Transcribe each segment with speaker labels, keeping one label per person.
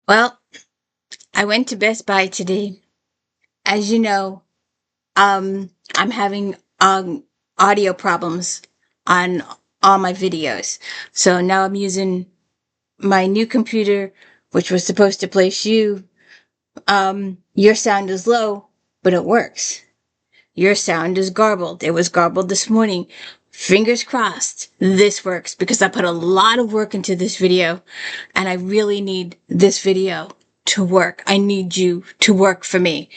Speaker 1: Well, I went to Best Buy today. As you know, I'm having audio problems on all my videos. So now I'm using my new computer, which was supposed to place you. Your sound is low, but it works. Your sound is garbled. It was garbled this morning. Fingers crossed this works because I put a lot of work into this video and I really need this video to work. I need you to work for me.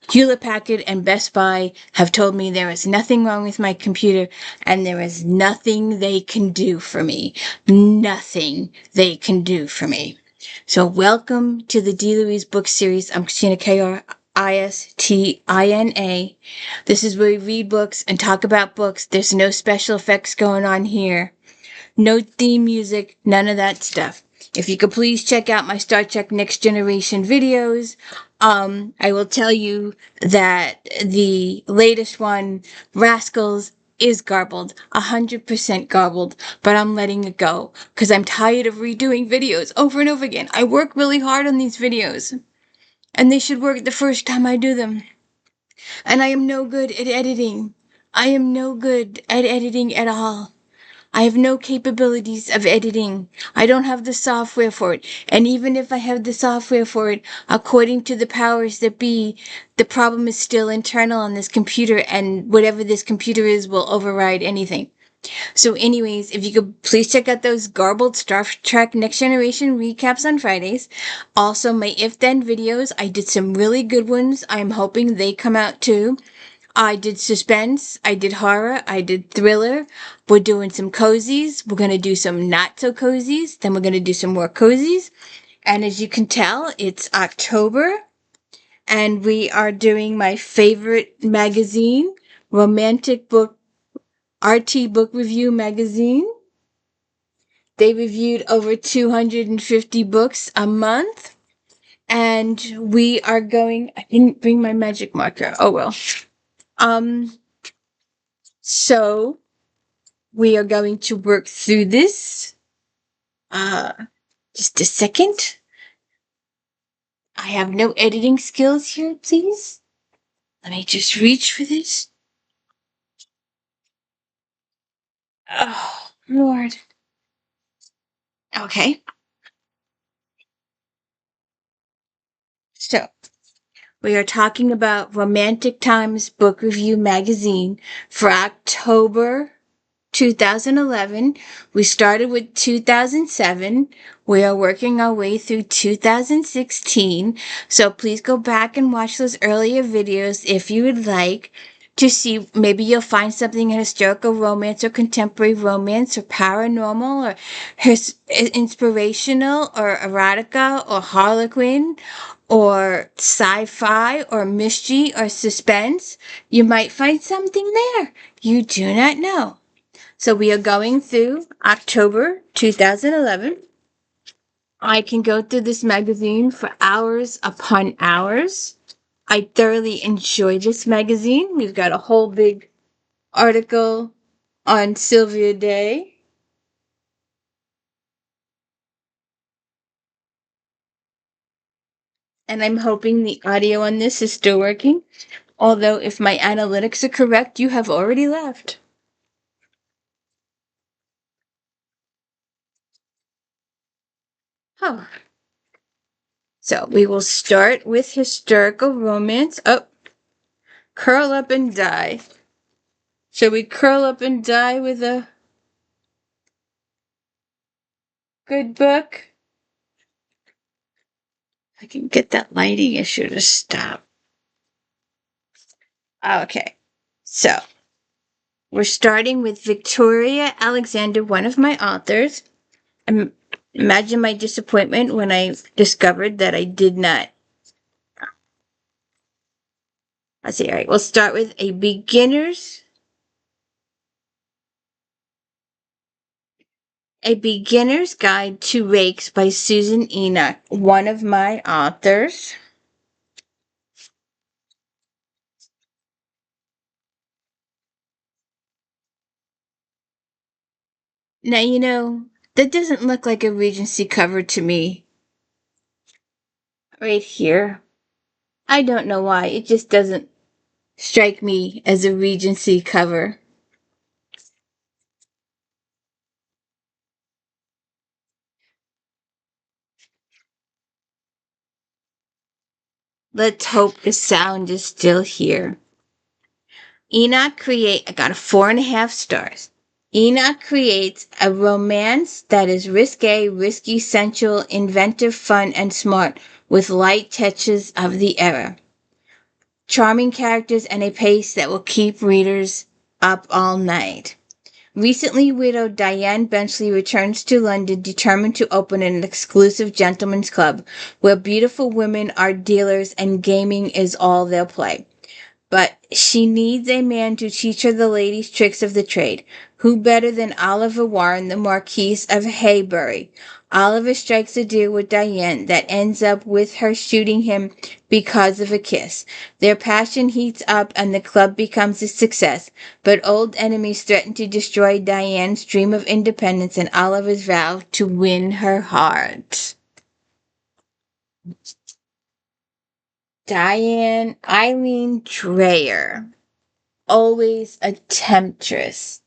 Speaker 1: Hewlett Packard and Best Buy have told me there is nothing wrong with my computer and there is nothing they can do for me. Nothing they can do for me. So welcome to the D. Louise book series. I'm Christina, Kristina. This is where we read books and talk about books. There's no special effects going on here. No theme music, none of that stuff. If you could please check out my Star Trek Next Generation videos, I will tell you that the latest one, Rascals, is garbled, 100% garbled, but I'm letting it go because I'm tired of redoing videos over and over again. I work really hard on these videos, and they should work the first time I do them. And I am no good at editing. I am no good at editing at all. I have no capabilities of editing. I don't have the software for it. And even if I have the software for it, according to the powers that be, the problem is still internal on this computer, and whatever this computer is will override anything. So anyways, if you could please check out those garbled Star Trek Next Generation recaps on Fridays. Also, my If Then videos. I did some really good ones. I'm hoping they come out too. I did suspense, I did horror, I did thriller. We're doing some cozies. We're going to do some not so cozies. Then we're going to do some more cozies. And as you can tell, it's October. And we are doing my favorite magazine, Romantic Book, RT Book Review Magazine. They reviewed over 250 books a month. And we are going, I didn't bring my magic marker. Oh well. Um, so we are going to work through this. Uh, just a second. I have no editing skills here, please. Let me just reach for this. Oh, Lord. Okay. So, we are talking about Romantic Times Book Review Magazine for October 2011. We started with 2007. We are working our way through 2016. So please go back and watch those earlier videos if you would like to see. Maybe you'll find something in historical romance or contemporary romance or paranormal or inspirational or erotica or harlequin or sci-fi or mystery or suspense. You might find something there. You do not know. So we are going through October 2011. I can go through this magazine for hours upon hours. I thoroughly enjoy this magazine. We've got a whole big article on Sylvia Day. And I'm hoping the audio on this is still working. Although, if my analytics are correct, you have already left. Oh. So we will start with historical romance. Oh, curl up and die. Shall we curl up and die with a good book? I can get that lighting issue to stop. Okay. So we're starting with Victoria Alexander, one of my authors. Imagine my disappointment when I discovered that I did not. Let's see. All right. We'll start with A Beginner's Guide to Rakes by Susan Enoch, one of my authors. Now, that doesn't look like a Regency cover to me. right here. I don't know why. It just doesn't strike me as a Regency cover. Let's hope the sound is still here. I got a 4.5 stars. Enoch creates a romance that is risque, risky, sensual, inventive, fun, and smart with light touches of the era. Charming characters and a pace that will keep readers up all night. Recently widowed Diane Benchley returns to London determined to open an exclusive gentlemen's club where beautiful women are dealers and gaming is all they'll play. But she needs a man to teach her the ladies' tricks of the trade. Who better than Oliver Warren, the Marquis of Haybury? Oliver strikes a deal with Diane that ends up with her shooting him because of a kiss. Their passion heats up and the club becomes a success. But old enemies threaten to destroy Diane's dream of independence and Oliver's vow to win her heart. Diane Eileen Dreyer, always a temptress.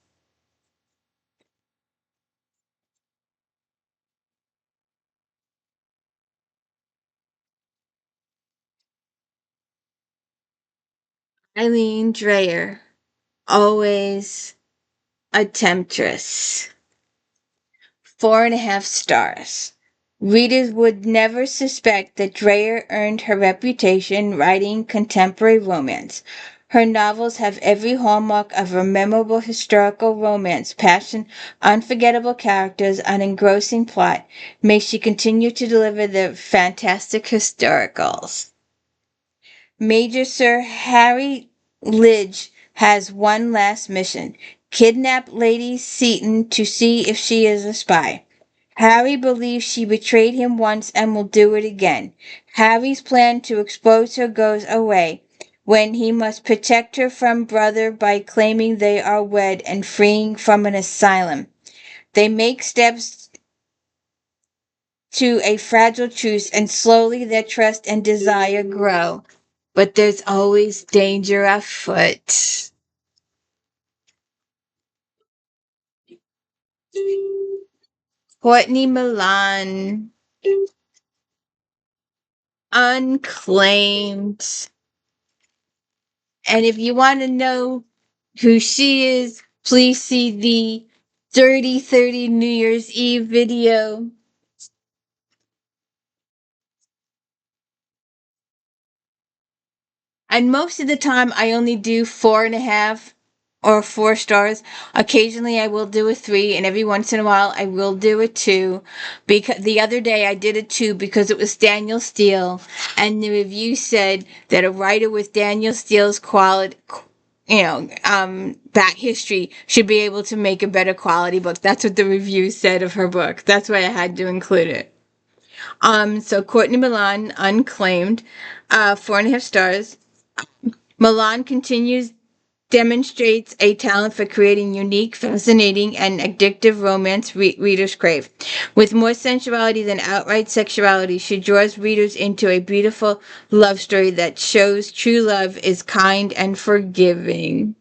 Speaker 1: Eileen Dreyer, always a temptress. 4.5 stars. Readers would never suspect that Dreyer earned her reputation writing contemporary romance. Her novels have every hallmark of a memorable historical romance, passion, unforgettable characters, an engrossing plot. May she continue to deliver the fantastic historicals. Major Sir Harry Lidge has one last mission: kidnap Lady Seaton to see if she is a spy. Harry believes she betrayed him once and will do it again. Harry's plan to expose her goes away when he must protect her from brother by claiming they are wed and freeing from an asylum. They make steps to a fragile truce and slowly their trust and desire grow. But there's always danger afoot. Courtney Milan, unclaimed. And if you want to know who she is, please see the Dirty 30 New Year's Eve video. And most of the time, I only do 4.5 or 4 stars. Occasionally, I will do a 3, and every once in a while, I will do a 2. Because the other day, I did a 2 because it was Daniel Steele, and the review said that a writer with Daniel Steele's quality, back history should be able to make a better quality book. That's what the review said of her book. That's why I had to include it. So Courtney Milan, unclaimed, 4.5 stars. Milan demonstrates a talent for creating unique, fascinating, and addictive romance readers crave. With more sensuality than outright sexuality, she draws readers into a beautiful love story that shows true love is kind and forgiving.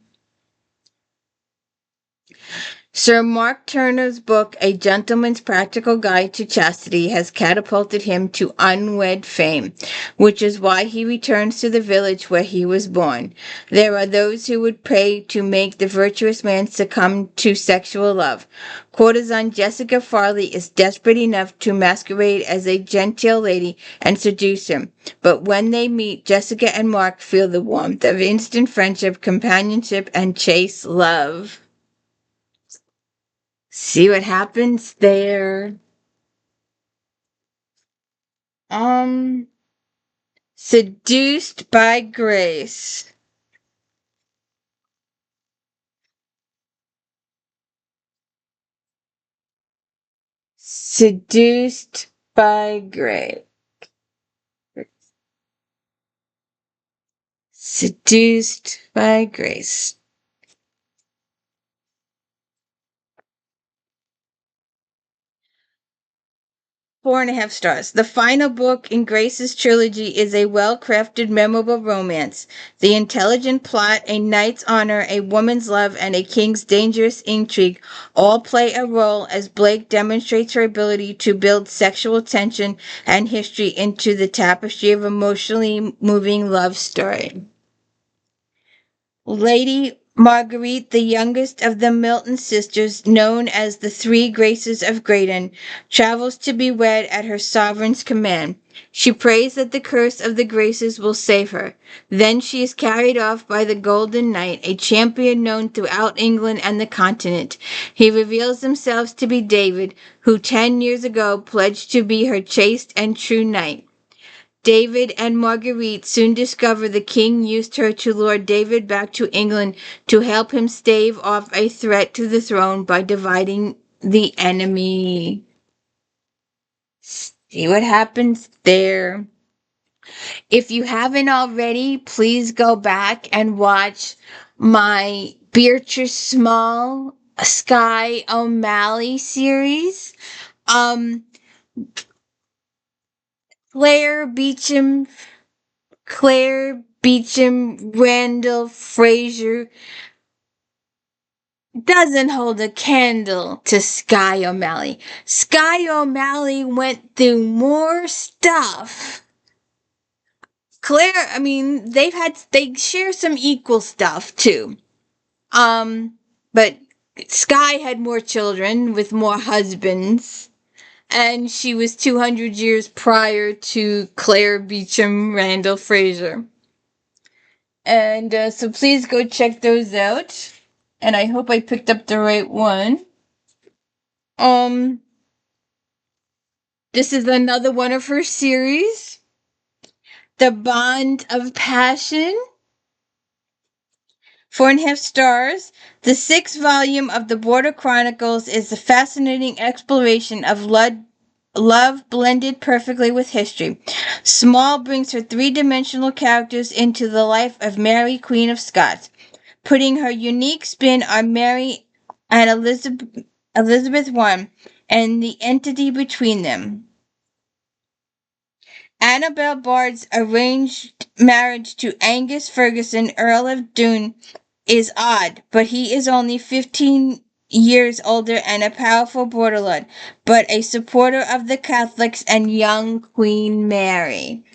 Speaker 1: Sir Mark Turner's book, A Gentleman's Practical Guide to Chastity, has catapulted him to unwed fame, which is why he returns to the village where he was born. There are those who would pray to make the virtuous man succumb to sexual love. Courtesan Jessica Farley is desperate enough to masquerade as a genteel lady and seduce him. But when they meet, Jessica and Mark feel the warmth of instant friendship, companionship, and chaste love. See what happens there. Um, Seduced by Grace. Seduced by Grace. Seduced by Grace. 4.5 stars. The final book in Grace's trilogy is a well-crafted, memorable romance. The intelligent plot, a knight's honor, a woman's love, and a king's dangerous intrigue all play a role as Blake demonstrates her ability to build sexual tension and history into the tapestry of emotionally moving love story. Lady Marguerite, the youngest of the Milton sisters, known as the Three Graces of Graydon, travels to be wed at her sovereign's command. She prays that the curse of the Graces will save her. Then she is carried off by the Golden Knight, a champion known throughout England and the continent. He reveals himself to be David, who 10 years ago pledged to be her chaste and true knight. David and Marguerite soon discover the king used her to lure David back to England to help him stave off a threat to the throne by dividing the enemy. See what happens there. If you haven't already, please go back and watch my Beatrice Small Sky O'Malley series. Claire Beecham Randall Fraser doesn't hold a candle to Sky O'Malley. Sky O'Malley went through more stuff. Claire, I mean, they share some equal stuff too. But Sky had more children with more husbands, and she was 200 years prior to Claire Beecham Randall Fraser. And so please go check those out. And I hope I picked up the right one. This is another one of her series. The Bond of Passion. 4.5 stars. The sixth volume of the Border Chronicles is a fascinating exploration of love blended perfectly with history. Small brings her three-dimensional characters into the life of Mary, Queen of Scots, putting her unique spin on Mary and Elizabeth I and the entity between them. Annabel Bard's arranged marriage to Angus Ferguson, Earl of Doune, is odd, but he is only 15 years older and a powerful borderlord, but a supporter of the Catholics and young Queen Mary.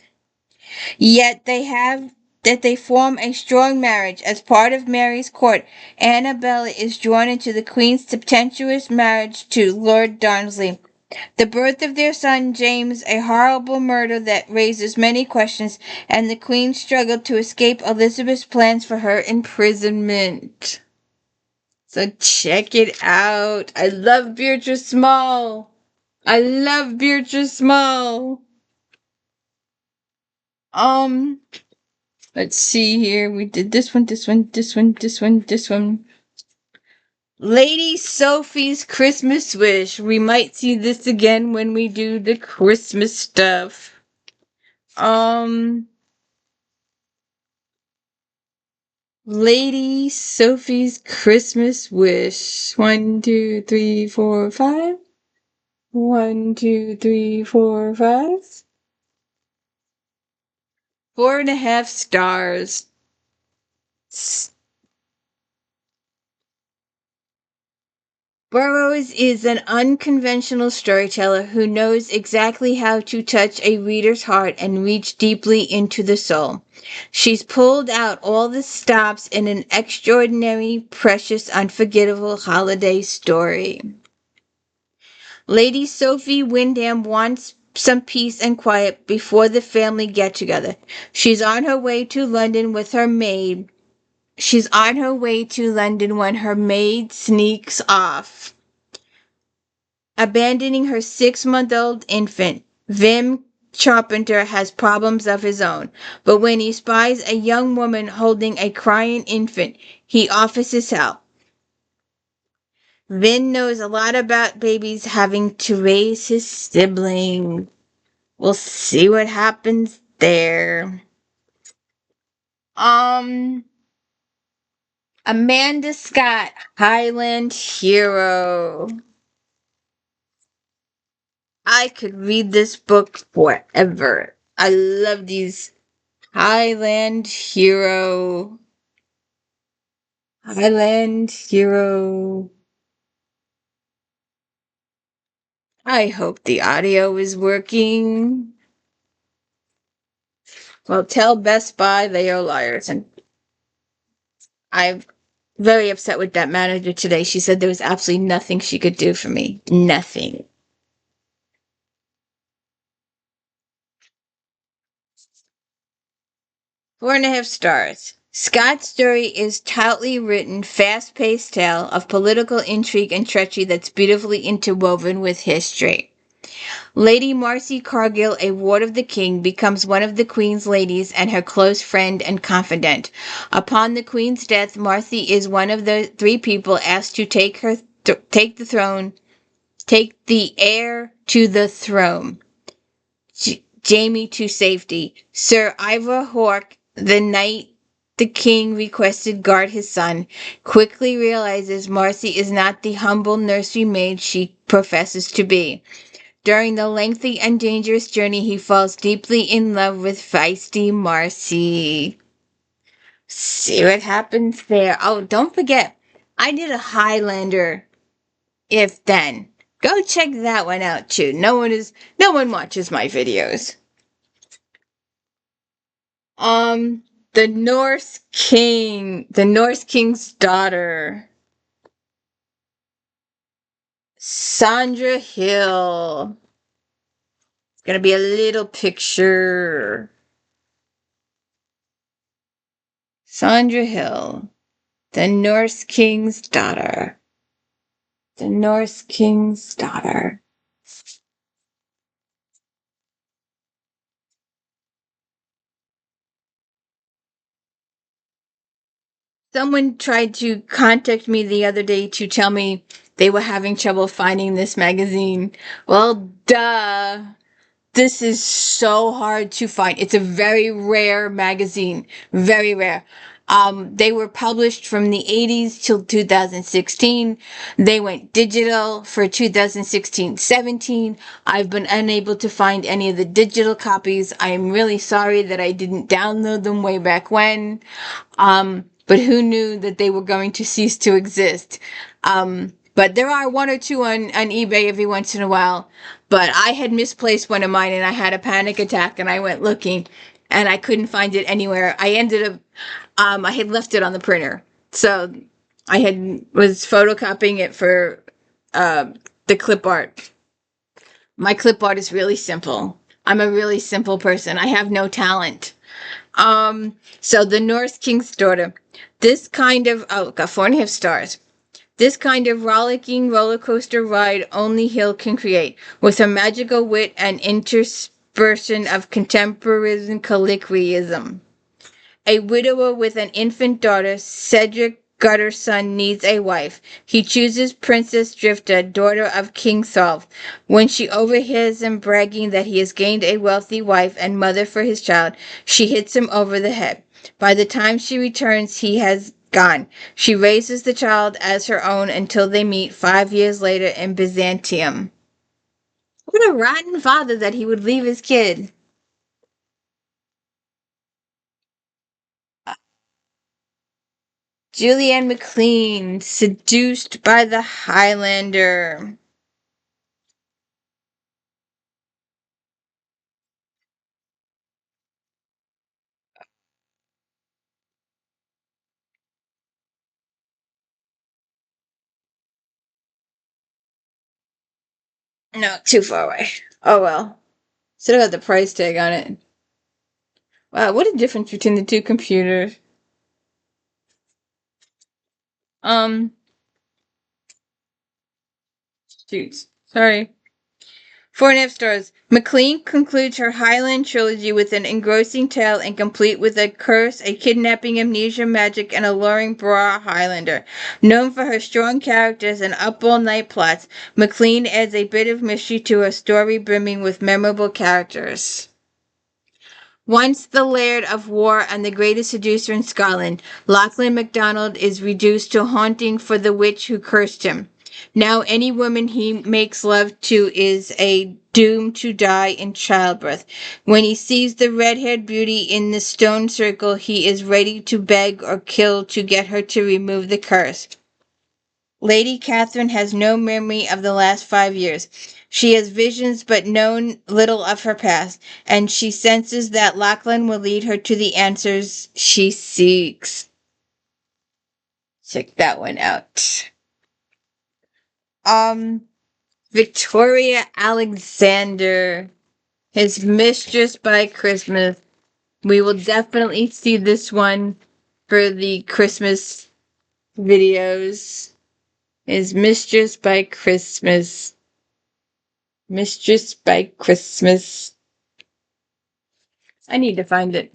Speaker 1: Yet they form a strong marriage. As part of Mary's court, Annabella is drawn into the Queen's tempestuous marriage to Lord Darnley. The birth of their son James, a horrible murder that raises many questions, and the Queen's struggle to escape Elizabeth's plans for her imprisonment. So check it out. I love Beatrice Small. I love Beatrice Small. Let's see here. We did this one, this one, this one, this one, this one. Lady Sophie's Christmas Wish. We might see this again when we do the Christmas stuff. Lady Sophie's Christmas Wish. 1, 2, 3, 4, 5. 1, 2, 3, 4, 5. 4.5 stars. Burroughs is an unconventional storyteller who knows exactly how to touch a reader's heart and reach deeply into the soul. She's pulled out all the stops in an extraordinary, precious, unforgettable holiday story. Lady Sophie Wyndham wants some peace and quiet before the family get-together. She's on her way to London with her maid. She's on her way to London when her maid sneaks off, abandoning her 6-month-old infant. Vim Charpenter has problems of his own, but when he spies a young woman holding a crying infant, he offers his help. Vin knows a lot about babies having to raise his sibling. We'll see what happens there. Amanda Scott, Highland Hero. I could read this book forever. I love these Highland Hero. Highland Hero. I hope the audio is working. Well, tell Best Buy they are liars. And I'm very upset with that manager today. She said there was absolutely nothing she could do for me. Nothing. 4.5 stars. Scott's story is tautly written, fast-paced tale of political intrigue and treachery that's beautifully interwoven with history. Lady Marcy Cargill, a ward of the king, becomes one of the queen's ladies and her close friend and confidant. Upon the queen's death, Marcy is one of the 3 people asked to take the heir to the throne. Jamie to safety. Sir Ivor Hawke, the knight the king requested guard his son, quickly realizes Marcy is not the humble nursery maid she professes to be. During the lengthy and dangerous journey, he falls deeply in love with feisty Marcy. See what happens there. Oh, don't forget, I did a Highlander if then. Go check that one out too. No one watches my videos. Um, the Norse King's daughter, Sandra Hill. It's gonna be a little picture. Sandra Hill, the Norse King's daughter. The Norse King's daughter. Someone tried to contact me the other day to tell me they were having trouble finding this magazine. Well, duh. This is so hard to find. It's a very rare magazine. Very rare. They were published from the 80s till 2016. They went digital for 2016-17. I've been unable to find any of the digital copies. I'm really sorry that I didn't download them way back when. But who knew that they were going to cease to exist? But there are one or two on eBay every once in a while. But I had misplaced one of mine and I had a panic attack and I went looking and I couldn't find it anywhere. I ended up, I had left it on the printer. So was photocopying it for, the clip art. My clip art is really simple. I'm a really simple person. I have no talent. So the Norse King's daughter. This kind of, got 4.5 stars. This kind of rollicking roller coaster ride only Hill can create, with her magical wit and interspersion of contemporarism colloquialism. A widower with an infant daughter, Cedric Gutterson needs a wife. He chooses Princess Drifter, daughter of King Solf. When she overhears him bragging that he has gained a wealthy wife and mother for his child, she hits him over the head. By the time she returns, he has gone. She raises the child as her own until they meet 5 years later in Byzantium. What a rotten father that he would leave his kid. Julianne McLean, seduced by the Highlander. No, too far away. Oh well. Still got the price tag on it. Wow, what a difference between the two computers. Um, shoots. Sorry. 4.5 stars. McLean concludes her Highland trilogy with an engrossing tale and complete with a curse, a kidnapping, amnesia, magic, and alluring bra Highlander. Known for her strong characters and up-all-night plots, McLean adds a bit of mystery to her story brimming with memorable characters. Once the Laird of War and the greatest seducer in Scotland, Lachlan MacDonald is reduced to haunting for the witch who cursed him. Now any woman he makes love to is a doomed to die in childbirth. When he sees the red-haired beauty in the stone circle, he is ready to beg or kill to get her to remove the curse. Lady Catherine has no memory of the last 5 years. She has visions but known little of her past, and she senses that Lachlan will lead her to the answers she seeks. Check that one out. Victoria Alexander, His Mistress by Christmas. We will definitely see this one for the Christmas videos. His Mistress by Christmas. Mistress by Christmas. I need to find it.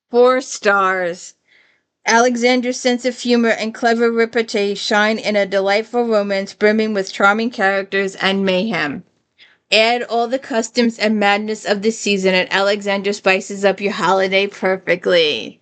Speaker 1: 4 stars. Alexander's sense of humor and clever repartee shine in a delightful romance brimming with charming characters and mayhem. Add all the customs and madness of the season, and Alexander spices up your holiday perfectly.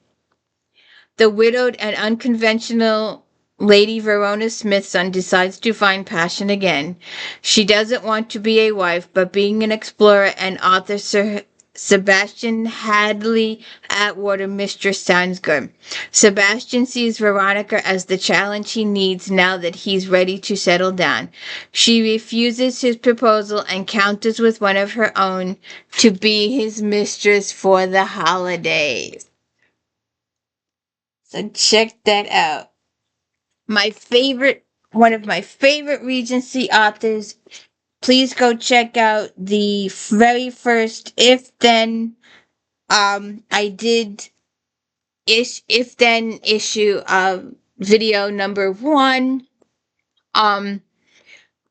Speaker 1: The widowed and unconventional Lady Verona Smithson decides to find passion again. She doesn't want to be a wife, but being an explorer and author, Sir Sebastian Hadley Atwater mistress sounds good. Sebastian sees Veronica as the challenge he needs now that he's ready to settle down. She refuses his proposal and counters with one of her own to be his mistress for the holidays. So check that out. One of my favorite Regency authors. Please go check out the very first If Then. I did If Then issue of video number 1.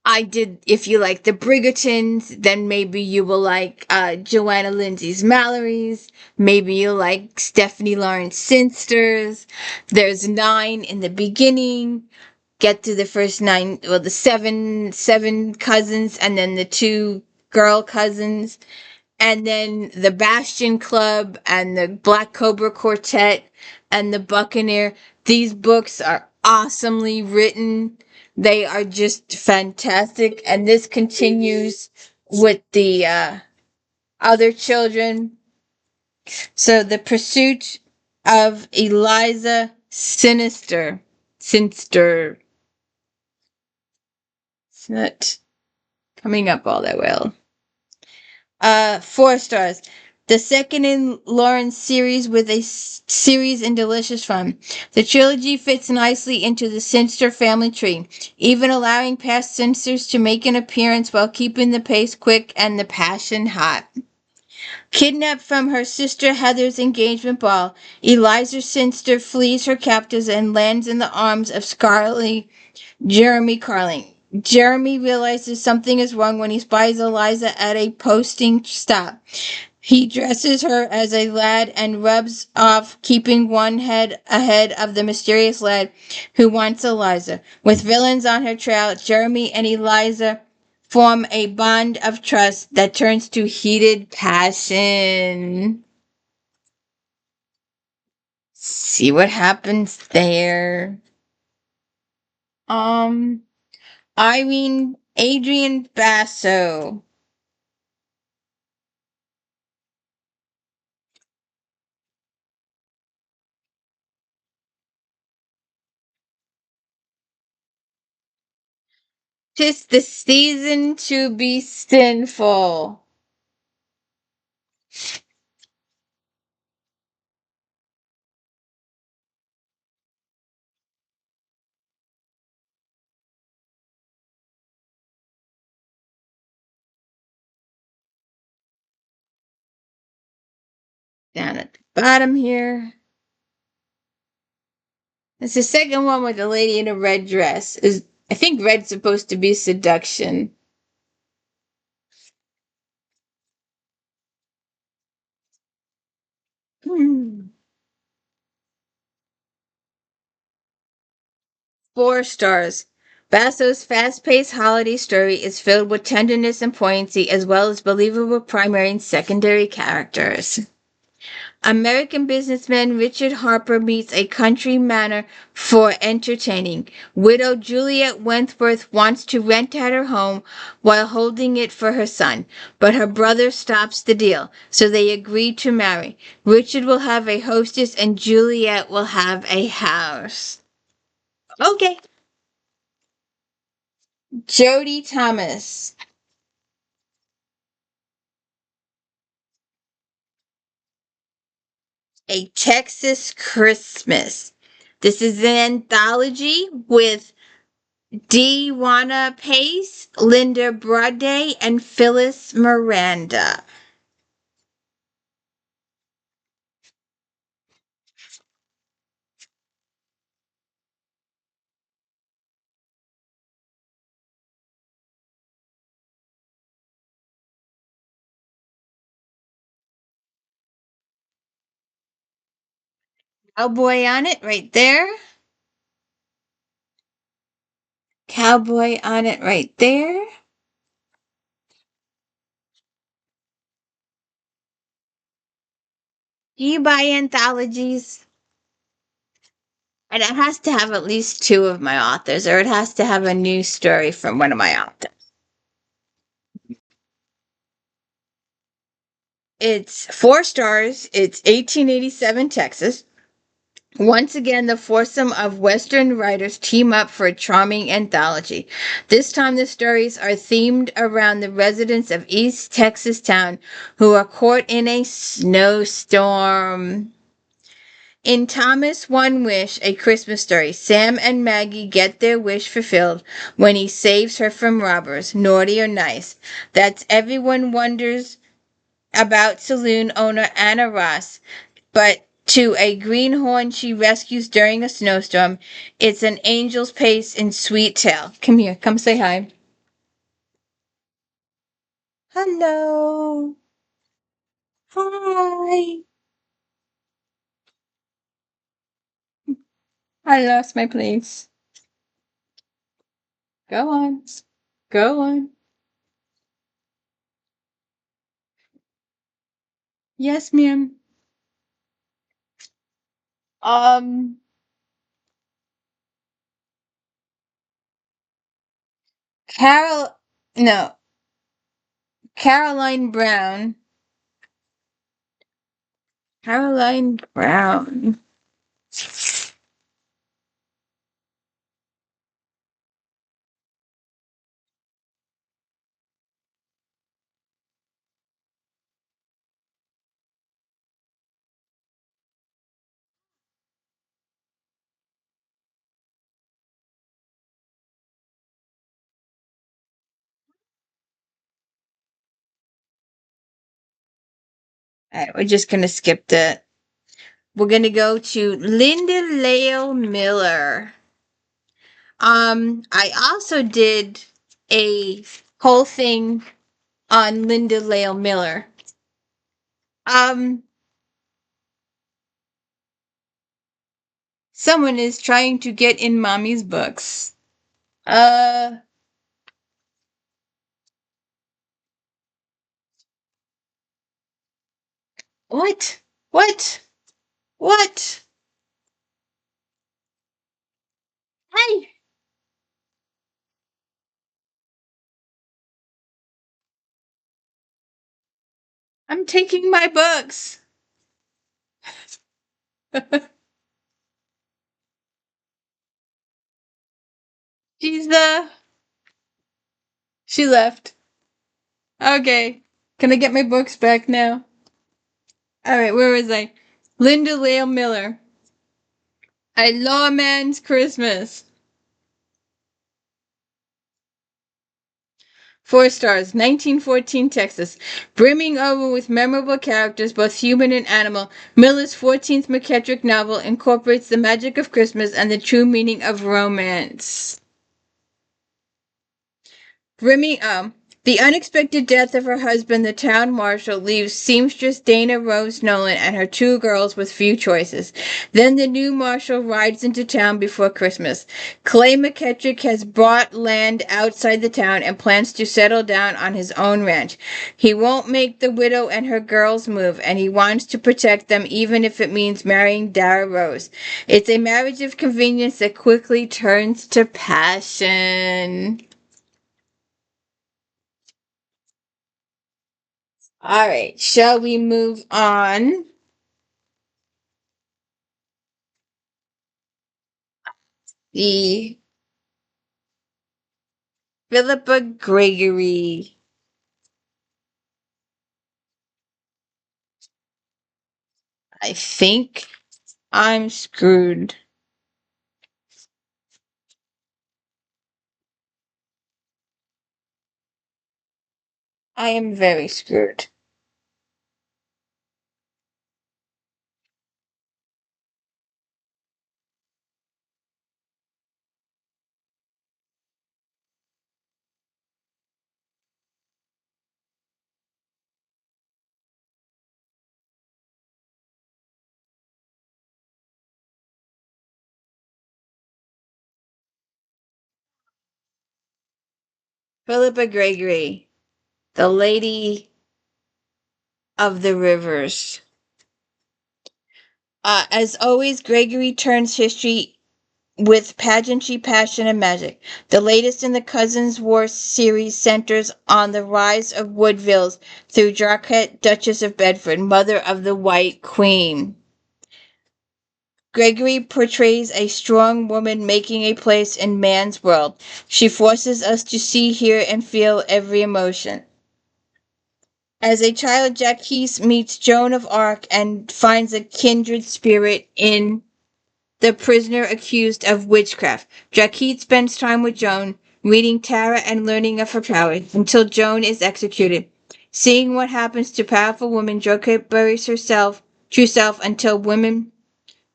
Speaker 1: I did, if you like the Bridgertons, then maybe you will like Joanna Lindsay's Mallory's. Maybe you like Stephanie Lawrence Sinsters. There's 9 in the beginning. Get to the first 9, well, the seven cousins, and then the 2 girl cousins. And then the Bastion Club and the Black Cobra Quartet and the Buccaneer. These books are awesomely written. They are just fantastic. And this continues with the other children. So the pursuit of Eliza Sinster. It's not coming up all that well. 4 stars. The second in Lauren's series with a series in delicious fun. The trilogy fits nicely into the Sinster family tree, even allowing past Sinsters to make an appearance while keeping the pace quick and the passion hot. Kidnapped from her sister Heather's engagement ball, Eliza Sinster flees her captors and lands in the arms of Scarly Jeremy Carling. Jeremy realizes something is wrong when he spies Eliza at a posting stop. He dresses her as a lad and rubs off, keeping one head ahead of the mysterious lad who wants Eliza. With villains on her trail, Jeremy and Eliza form a bond of trust that turns to heated passion. See what happens there. Adrian Basso. "'Tis the season to be sinful." Down at the bottom here. It's the second one with the lady in a red dress. I think red's supposed to be seduction. Hmm. 4 stars. Basso's fast-paced holiday story is filled with tenderness and poignancy, as well as believable primary and secondary characters. American businessman Richard Harper meets a country manor for entertaining. Widow Juliet Wentworth wants to rent out her home while holding it for her son, but her brother stops the deal, so they agree to marry. Richard will have a hostess and Juliet will have a house. Okay. Jody Thomas. A Texas Christmas. This is an anthology with Dewana Pace, Linda Brade, and Phyllis Miranda. Cowboy on it right there. Cowboy on it right there. Do you buy anthologies? And it has to have at least two of my authors, or it has to have a new story from one of my authors. It's 4 stars. It's 1887 Texas. Once again, the foursome of Western writers team up for a charming anthology. This time, the stories are themed around the residents of East Texas town who are caught in a snowstorm. In Thomas One Wish, a Christmas story, Sam and Maggie get their wish fulfilled when he saves her from robbers, naughty or nice. That's everyone wonders about saloon owner Anna Ross, but to a greenhorn she rescues during a snowstorm. It's an angel's pace in sweet tale. Come here, come say hi. Hello. Hi. I lost my place. Go on. Go on. Yes, ma'am. Um, Carol, no, Caroline Brown. Caroline Brown. All right, we're just gonna skip that. We're gonna go to Linda Lale Miller. I also did a whole thing on Linda Lale Miller. Um, Someone is trying to get in mommy's books. Uh, what? What? What? Hey, I'm taking my books. She's she left. Okay. Can I get my books back now? All right, where was I? Linda Lale Miller. A Lawman's Christmas. 4 stars, 1914 Texas. Brimming over with memorable characters, both human and animal, Miller's 14th McKettrick novel incorporates the magic of Christmas and the true meaning of romance. Brimming, The unexpected death of her husband, the town marshal, leaves seamstress Dana Rose Nolan and her two girls with few choices. Then the new marshal rides into town before Christmas. Clay McKettrick has bought land outside the town and plans to settle down on his own ranch. He won't make the widow and her girls move, and he wants to protect them even if it means marrying Dara Rose. It's a marriage of convenience that quickly turns to passion. All right, shall we move on? The Philippa Gregory. I think I'm screwed. I am very screwed. Philippa Gregory, the Lady of the Rivers. As always, Gregory turns history with pageantry, passion, and magic. The latest in the Cousins War series centers on the rise of Woodvilles through Jarquette, Duchess of Bedford, mother of the White Queen. Gregory portrays a strong woman making a place in man's world. She forces us to see, hear, and feel every emotion. As a child, Jacques meets Joan of Arc and finds a kindred spirit in the prisoner accused of witchcraft. Jacques spends time with Joan, reading Tara and learning of her powers, until Joan is executed. Seeing what happens to powerful women, Jacques buries herself, true self,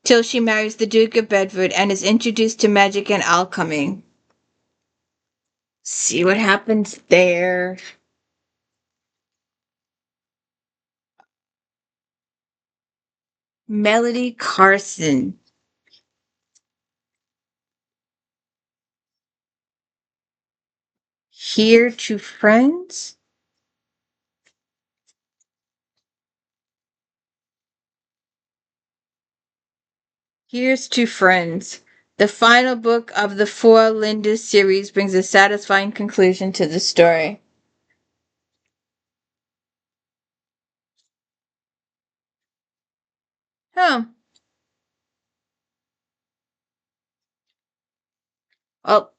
Speaker 1: till she marries the Duke of Bedford and is introduced to magic and alchemy. See what happens there. Melody Carson. Here to Friends? Here's to Friends. The final book of the Four Lindas series brings a satisfying conclusion to the story. Huh. Oh,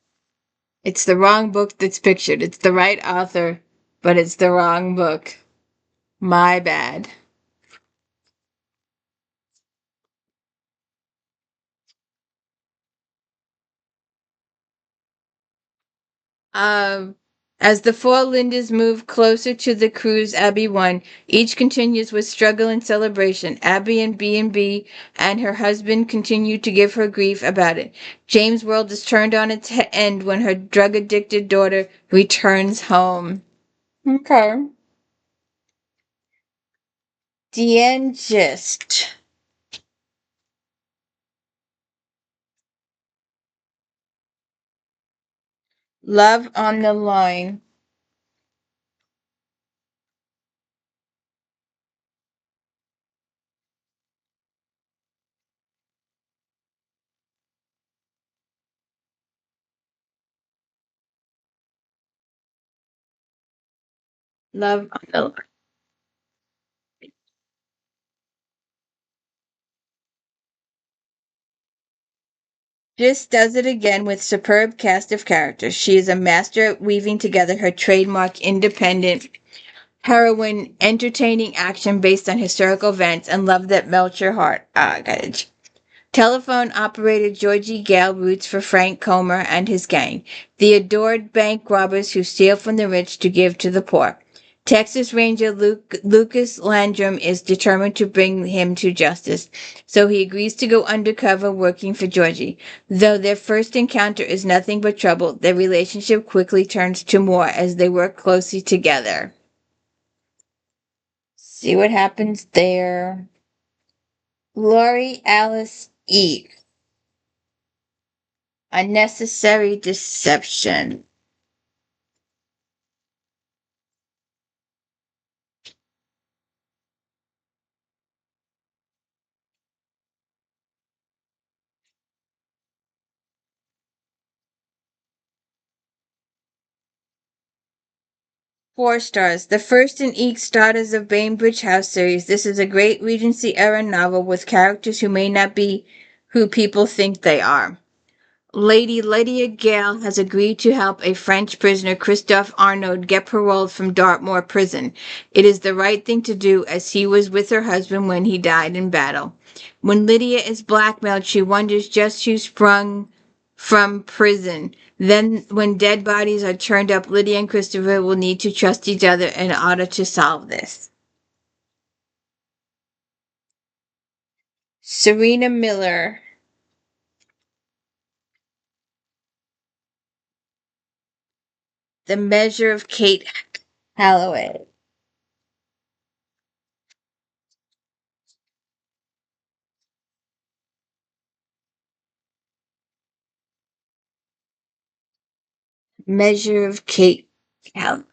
Speaker 1: it's the wrong book that's pictured. It's the right author, but it's the wrong book. My bad. Um, as the four Lindas move closer to the cruise Abby won, each continues with struggle and celebration. Abby and B&B and her husband continue to give her grief about it. James' world is turned on its end when her drug-addicted daughter returns home. Okay. The gist. Love on the line. Love on the line. Just does it again with superb cast of characters. She is a master at weaving together her trademark independent heroine, entertaining action based on historical events, and love that melts your heart. Garbage. Telephone operator Georgie Gale roots for Frank Comer and his gang, the adored bank robbers who steal from the rich to give to the poor. Texas Ranger Lucas Landrum is determined to bring him to justice, so he agrees to go undercover working for Georgie. Though their first encounter is nothing but trouble, their relationship quickly turns to more as they work closely together. See what happens there. Lori Alice Eve. Unnecessary deception. Four stars. The first in each Daughters of Bainbridge House series. This is a great Regency era novel with characters who may not be who people think they are. Lady Lydia Gale has agreed to help a French prisoner, Christophe Arnaud, get paroled from Dartmoor prison. It is the right thing to do, as he was with her husband when he died in battle. When Lydia is blackmailed, she wonders just who sprung from prison. Then, when dead bodies are turned up, Lydia and Christopher will need to trust each other in order to solve this. Serena Miller. The Measure of Kate Holloway. Measure of Kate Holloway.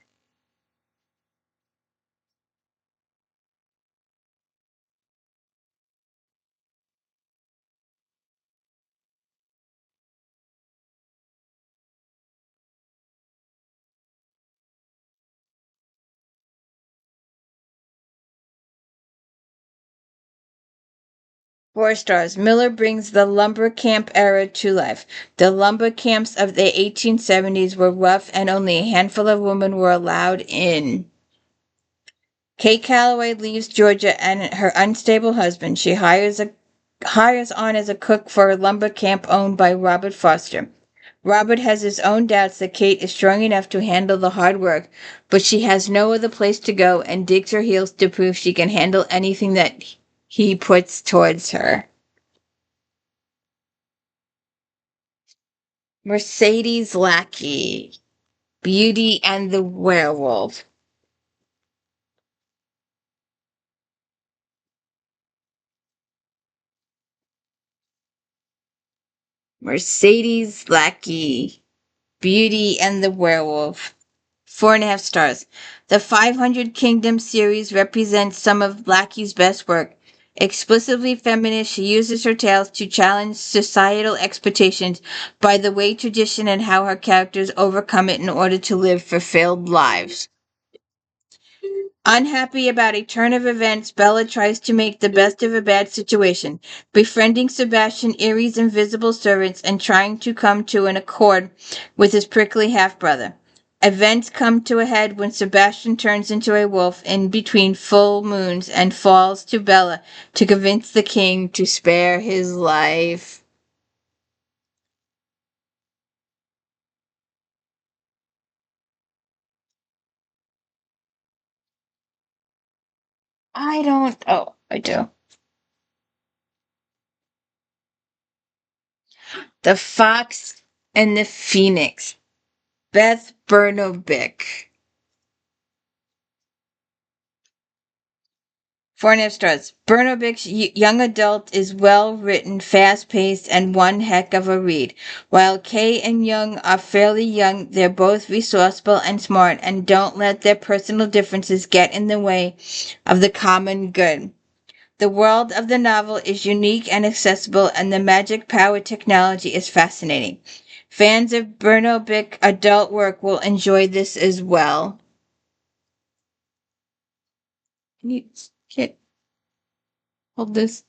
Speaker 1: Four stars. Miller brings the lumber camp era to life. The lumber camps of the 1870s were rough and only a handful of women were allowed in. Kate Calloway leaves Georgia and her unstable husband. She hires on as a cook for a lumber camp owned by Robert Foster. Robert has his own doubts that Kate is strong enough to handle the hard work, but she has no other place to go and digs her heels to prove she can handle anything that he puts towards her. Mercedes Lackey, Beauty and the Werewolf. Mercedes Lackey, Beauty and the Werewolf. 4.5 stars. The 500 Kingdoms series represents some of Lackey's best work. Explicitly feminist, she uses her tales to challenge societal expectations by the way tradition and how her characters overcome it in order to live fulfilled lives. Unhappy about a turn of events, Bella tries to make the best of a bad situation, befriending Sebastian, Erie's invisible servants, and trying to come to an accord with his prickly half-brother. Events come to a head when Sebastian turns into a wolf in between full moons and falls to Bella to convince the king to spare his life. I don't. Oh, I do. The Fox and the Phoenix. Beth Bernobic. 4.5 stars. Bernobich's young adult is well written, fast paced, and one heck of a read. While Kay and Young are fairly young, they're both resourceful and smart and don't let their personal differences get in the way of the common good. The world of the novel is unique and accessible, and the magic power technology is fascinating. Fans of Bernobik adult work will enjoy this as well. Can you hold this?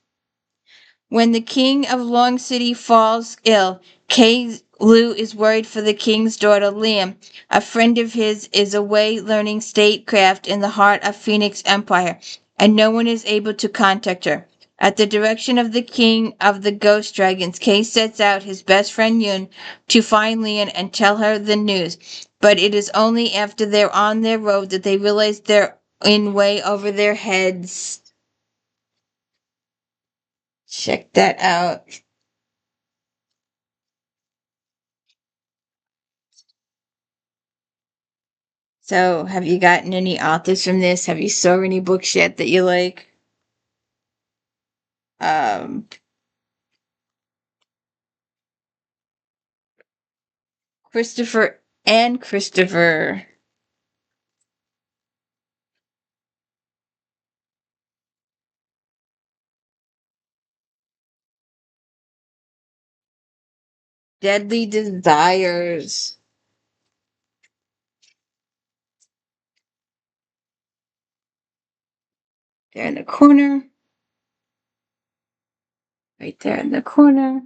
Speaker 1: When the king of Long City falls ill, Kay Lou is worried for the king's daughter Liam. A friend of his is away learning statecraft in the heart of Phoenix Empire, and no one is able to contact her. At the direction of the king of the ghost dragons, Kay sets out his best friend Yoon to find Leon and tell her the news. But it is only after they're on their road that they realize they're in way over their heads. Check that out. So, have you gotten any authors from this? Have you saw any books yet that you like? Um, Christopher and Christopher. Deadly Desires. There in the corner. Right there in the corner.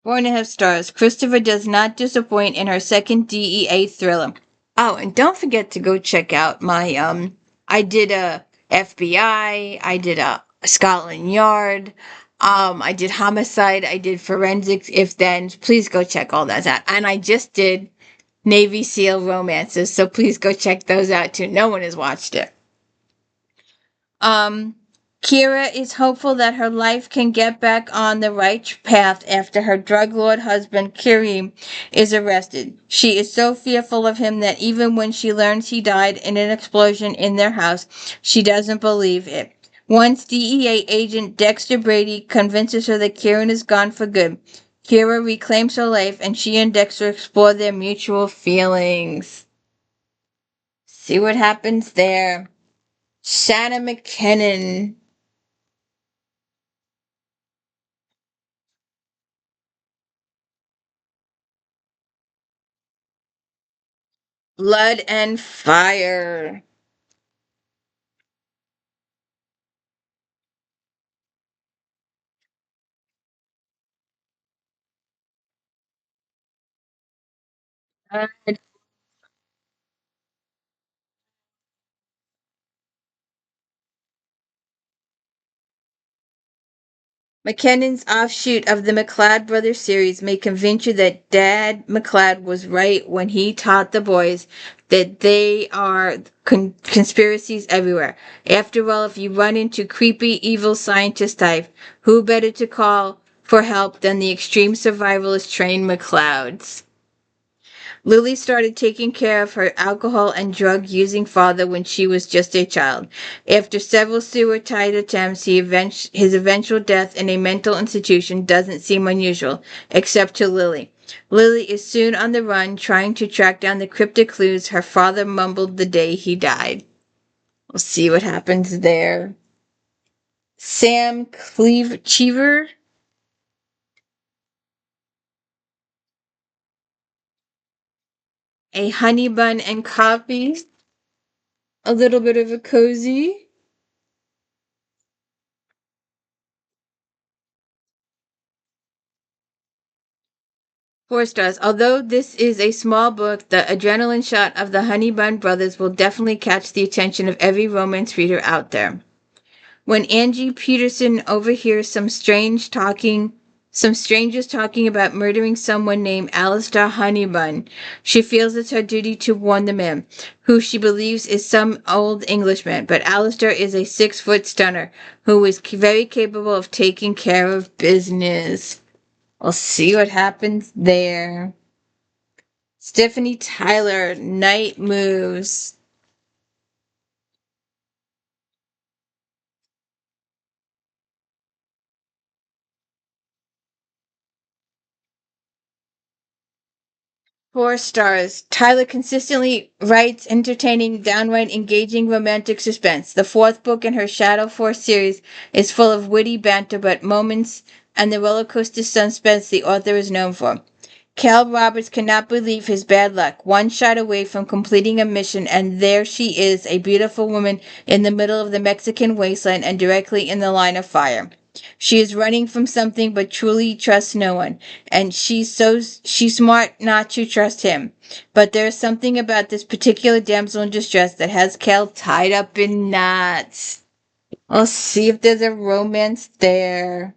Speaker 1: Four and a half stars. Christopher does not disappoint in her second DEA thriller. Oh, and don't forget to go check out my I did a FBI, I did a Scotland Yard, I did homicide, I did forensics, if then. Please go check all that out. And I just did Navy SEAL romances, so please go check those out too. No one has watched it. Um, Kira is hopeful that her life can get back on the right path after her drug lord husband, Kareem, is arrested. She is so fearful of him that even when she learns he died in an explosion in their house, she doesn't believe it. Once DEA agent Dexter Brady convinces her that Kieran is gone for good, Kira reclaims her life and she and Dexter explore their mutual feelings. See what happens there. Shanna McKinnon. Blood and Fire. Uh, McKinnon's offshoot of the McLeod Brothers series may convince you that Dad McLeod was right when he taught the boys that they are conspiracies everywhere. After all, if you run into creepy, evil scientist type, who better to call for help than the extreme survivalist trained McLeods? Lily started taking care of her alcohol and drug using father when she was just a child. After several suicide attempts, his eventual death in a mental institution doesn't seem unusual, except to Lily. Lily is soon on the run, trying to track down the cryptic clues her father mumbled the day he died. We'll see what happens there. Sam Cheever, a honey bun and coffee, a little bit of a cozy. 4 stars. Although this is a small book, the adrenaline shot of the Honey Bun Brothers will definitely catch the attention of every romance reader out there. When Angie Peterson overhears some strangers talking about murdering someone named Alistair Honeybun, she feels it's her duty to warn the man, who she believes is some old Englishman. But Alistair is a 6-foot stunner who is very capable of taking care of business. We'll see what happens there. Stephanie Tyler, Night Moves. 4 stars. Tyler consistently writes entertaining, downright engaging romantic suspense. The fourth book in her Shadow Force series is full of witty banter but moments and the roller coaster suspense the author is known for. Cal Roberts cannot believe his bad luck. One shot away from completing a mission, and there she is, a beautiful woman in the middle of the Mexican wasteland and directly in the line of fire. She is running from something but truly trusts no one. And she's smart not to trust him. But there's something about this particular damsel in distress that has Kel tied up in knots. I'll see if there's a romance there.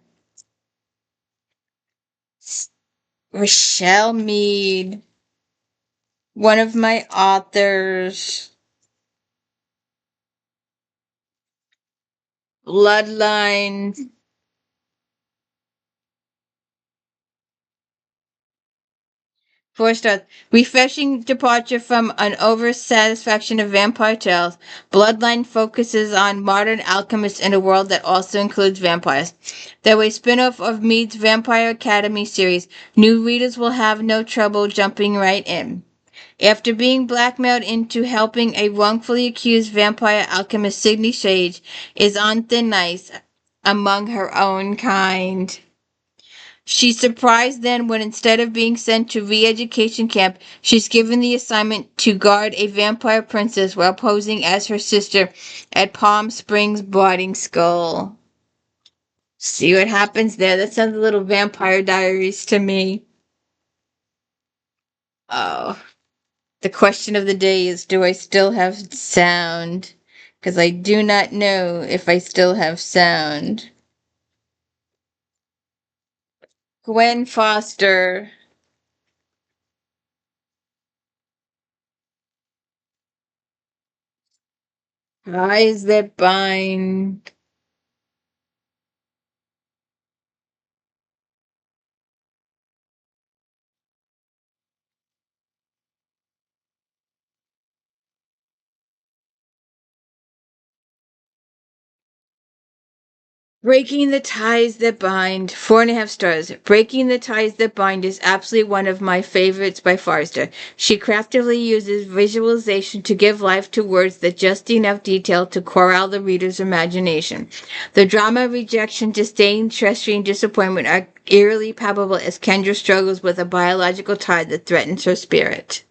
Speaker 1: Rochelle Mead, one of my authors. Bloodline. 4 stars. Refreshing departure from an oversatisfaction of vampire tales. Bloodline focuses on modern alchemists in a world that also includes vampires. Though a spin-off of Mead's Vampire Academy series, new readers will have no trouble jumping right in. After being blackmailed into helping a wrongfully accused vampire alchemist, Sydney Sage is on thin ice among her own kind. She's surprised then when instead of being sent to re-education camp, she's given the assignment to guard a vampire princess while posing as her sister at Palm Springs boarding school. See what happens there. That sounds a little Vampire Diaries to me. Oh. The question of the day is, do I still have sound? Because I do not know if I still have sound. Gwen Foster. Eyes that bind. Breaking the Ties That Bind, 4.5 stars. Breaking the Ties That Bind is absolutely one of my favorites by Forster. She craftily uses visualization to give life to words that just enough detail to corral the reader's imagination. The drama, rejection, disdain, treachery, and disappointment are eerily palpable as Kendra struggles with a biological tie that threatens her spirit.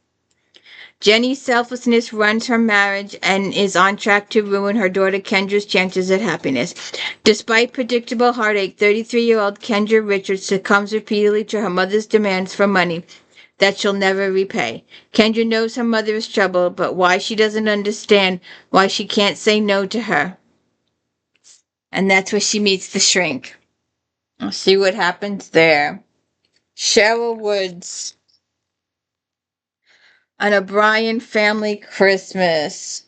Speaker 1: Jenny's selflessness runs her marriage and is on track to ruin her daughter Kendra's chances at happiness. Despite predictable heartache, 33-year-old Kendra Richards succumbs repeatedly to her mother's demands for money that she'll never repay. Kendra knows her mother is troubled, but why she doesn't understand why she can't say no to her. And that's where she meets the shrink. I'll see what happens there. Cheryl Woods. An O'Brien Family Christmas.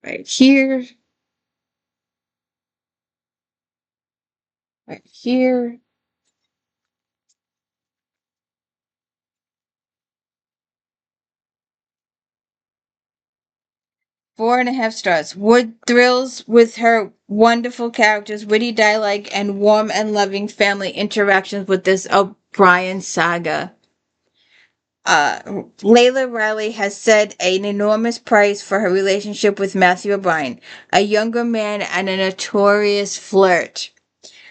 Speaker 1: Right here. Right here. 4.5 stars. Wood thrills with her wonderful characters, witty dialogue, and warm and loving family interactions with this O'Brien saga. Layla Riley has set an enormous price for her relationship with Matthew O'Brien, a younger man and a notorious flirt.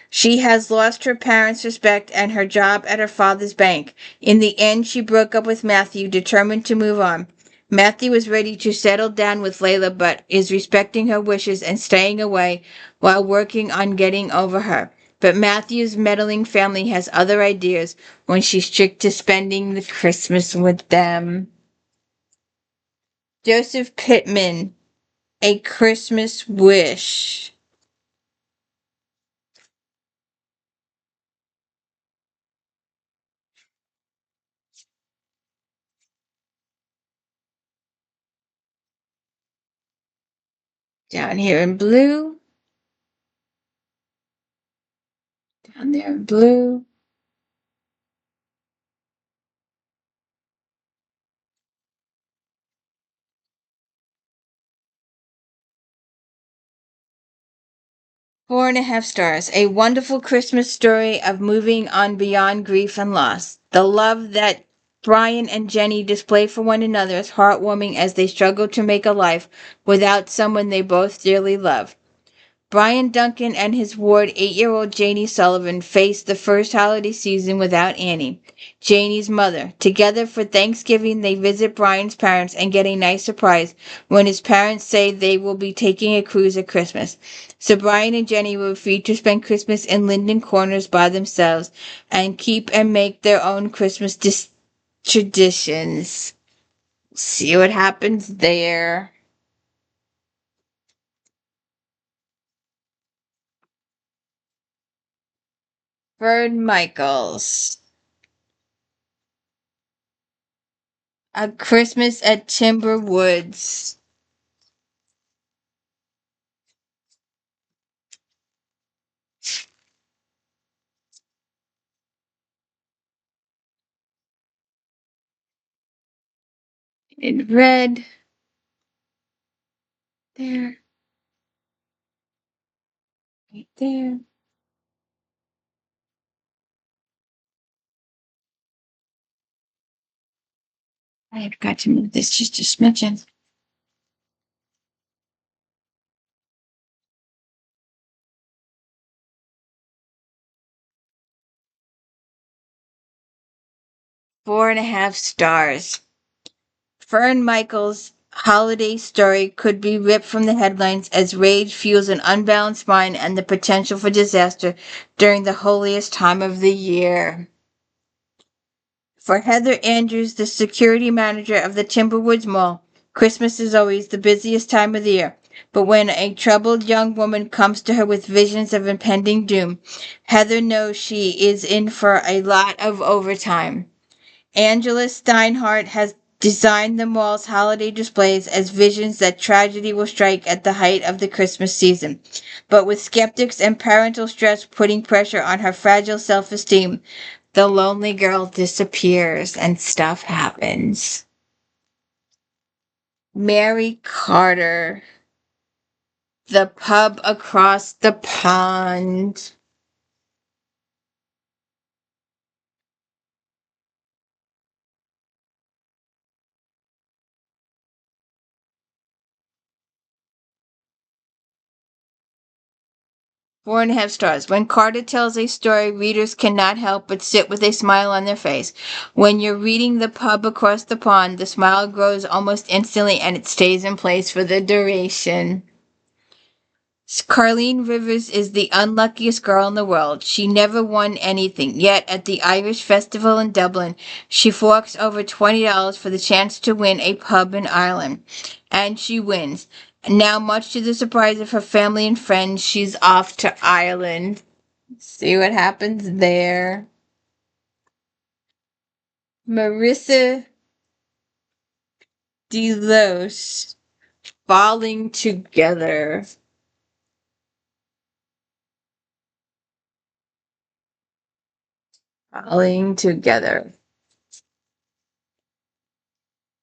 Speaker 1: She has lost her parents' respect and her job at her father's bank. In the end, she broke up with Matthew, determined to move on. Matthew is ready to settle down with Layla, but is respecting her wishes and staying away while working on getting over her. But Matthew's meddling family has other ideas when she's strict to spending the Christmas with them. Joseph Pittman, A Christmas Wish. Down here in blue. Down there in blue. Four and a half stars. A wonderful Christmas story of moving on beyond grief and loss. The love that Brian and Jenny display for one another is heartwarming as they struggle to make a life without someone they both dearly love. Brian Duncan and his ward, 8-year-old Janie Sullivan, faced the first holiday season without Annie, Janie's mother. Together for Thanksgiving, they visit Brian's parents and get a nice surprise when his parents say they will be taking a cruise at Christmas. So Brian and Jenny were free to spend Christmas in Linden Corners by themselves and keep and make their own Christmas traditions. See what happens there. Fern Michaels. A Christmas at Timber Woods. In red. There. Right there. I forgot to move this just a smidgen. Four and a half stars. Fern Michaels' holiday story could be ripped from the headlines as rage fuels an unbalanced mind and the potential for disaster during the holiest time of the year. For Heather Andrews, the security manager of the Timberwoods Mall, Christmas is always the busiest time of the year. But when a troubled young woman comes to her with visions of impending doom, Heather knows she is in for a lot of overtime. Angela Steinhardt has designed the mall's holiday displays as visions that tragedy will strike at the height of the Christmas season. But with skeptics and parental stress putting pressure on her fragile self-esteem, the lonely girl disappears and stuff happens. Mary Carter. The pub across the pond. 4.5 stars. When Carter tells a story, readers cannot help but sit with a smile on their face. When you're reading The Pub Across the Pond, the smile grows almost instantly and it stays in place for the duration. Carlene Rivers is the unluckiest girl in the world. She never won anything. Yet at the Irish Festival in Dublin, she forks over $20 for the chance to win a pub in Ireland. And she wins. Now, much to the surprise of her family and friends, she's off to Ireland. See what happens there. Marissa DeLoche, Falling Together. Falling Together.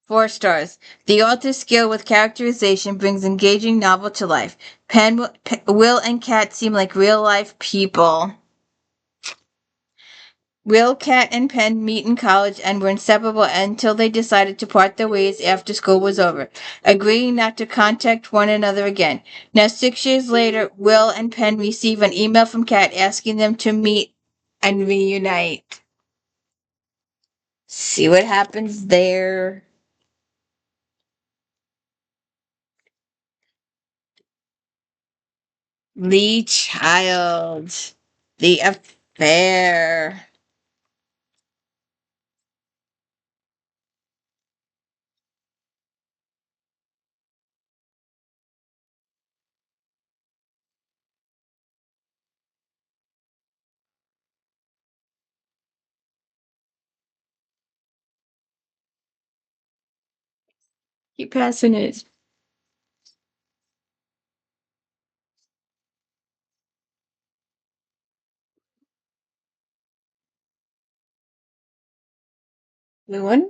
Speaker 1: 4 stars. The author's skill with characterization brings engaging novel to life. Will and Kat seem like real-life people. Will, Kat, and Penn meet in college and were inseparable until they decided to part their ways after school was over, agreeing not to contact one another again. Now, 6 years later, Will and Penn receive an email from Kat asking them to meet and reunite. See what happens there. Lee Child. The Affair. Keep passing it. Blue one?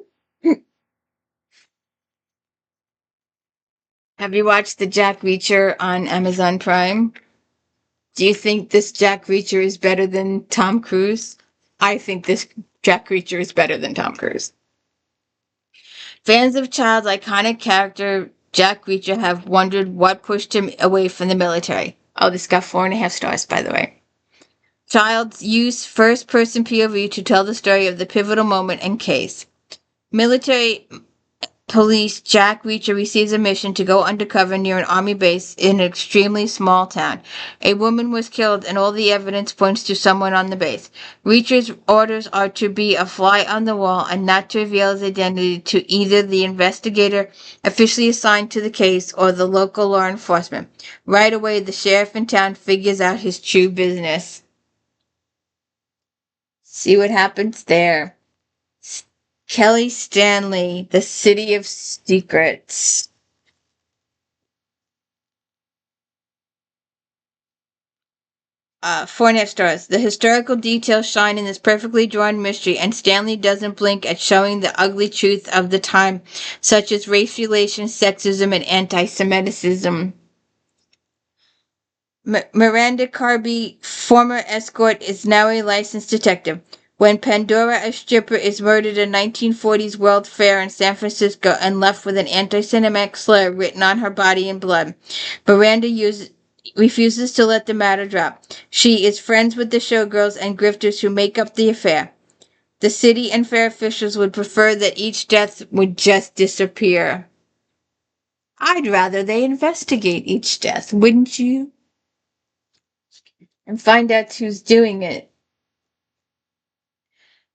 Speaker 1: Have you watched the Jack Reacher on Amazon Prime? Do you think this Jack Reacher is better than Tom Cruise? I think this Jack Reacher is better than Tom Cruise. Fans of Child's iconic character Jack Reacher have wondered what pushed him away from the military. Oh, this got 4.5 stars, by the way. Child's use first person POV to tell the story of the pivotal moment and case. Military police Jack Reacher receives a mission to go undercover near an army base in an extremely small town. A woman was killed, and all the evidence points to someone on the base. Reacher's orders are to be a fly on the wall and not to reveal his identity to either the investigator officially assigned to the case or the local law enforcement. Right away, the sheriff in town figures out his true business. See what happens there. Kelly Stanley, The City of Secrets. 4.5 stars. The historical details shine in this perfectly drawn mystery, and Stanley doesn't blink at showing the ugly truth of the time, such as race relations, sexism, and anti-Semitism. Miranda Carby, former escort, is now a licensed detective. When Pandora, a stripper, is murdered at a 1940s World Fair in San Francisco and left with an anti-Semitic slur written on her body in blood, Miranda refuses to let the matter drop. She is friends with the showgirls and grifters who make up the affair. The city and fair officials would prefer that each death would just disappear. I'd rather they investigate each death, wouldn't you? And find out who's doing it.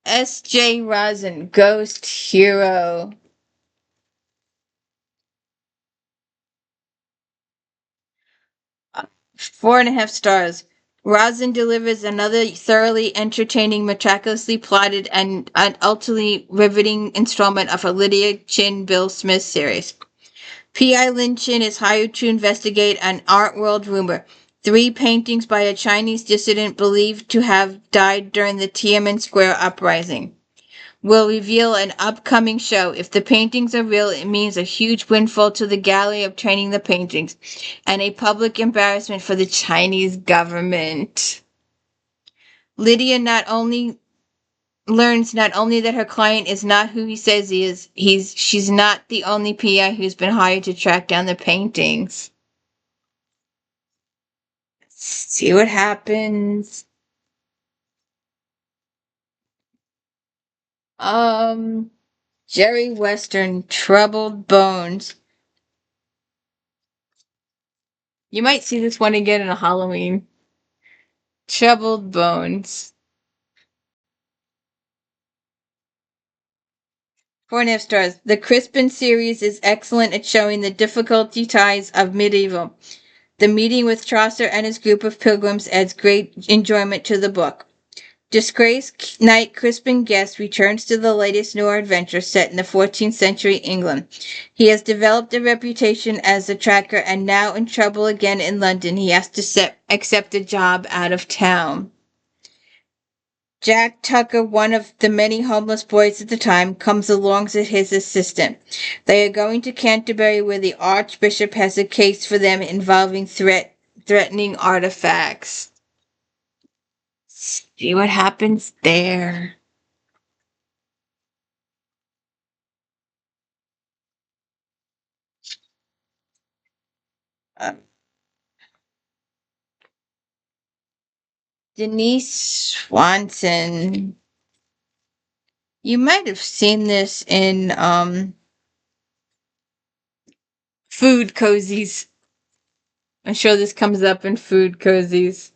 Speaker 1: S.J. Rosen, Ghost Hero. 4.5 stars. Rosen delivers another thoroughly entertaining, meticulously plotted, and ultimately riveting installment of a Lydia Chin Bill Smith series. P.I. Lin Chin is hired to investigate an art world rumor. 3 paintings by a Chinese dissident believed to have died during the Tiananmen Square uprising will reveal an upcoming show. If the paintings are real, it means a huge windfall to the gallery obtaining the paintings and a public embarrassment for the Chinese government. Lydia learns not only that her client is not who he says he is, she's not the only PI who's been hired to track down the paintings. See what happens. Um, Jerry Western, Troubled Bones. You might see this one again in a Halloween. Troubled Bones. 4.5 stars. The Crispin series is excellent at showing the difficulty ties of medieval. The meeting with Chaucer and his group of pilgrims adds great enjoyment to the book. Disgraced knight Crispin Guest returns to the latest noir adventure set in the 14th century England. He has developed a reputation as a tracker, and now in trouble again in London, he has to accept a job out of town. Jack Tucker, one of the many homeless boys at the time, comes along as his assistant. They are going to Canterbury, where the Archbishop has a case for them involving threatening artifacts. See what happens there. Uh, Denise Swanson. You might have seen this in Food Cozies. I'm sure this comes up in Food Cozies.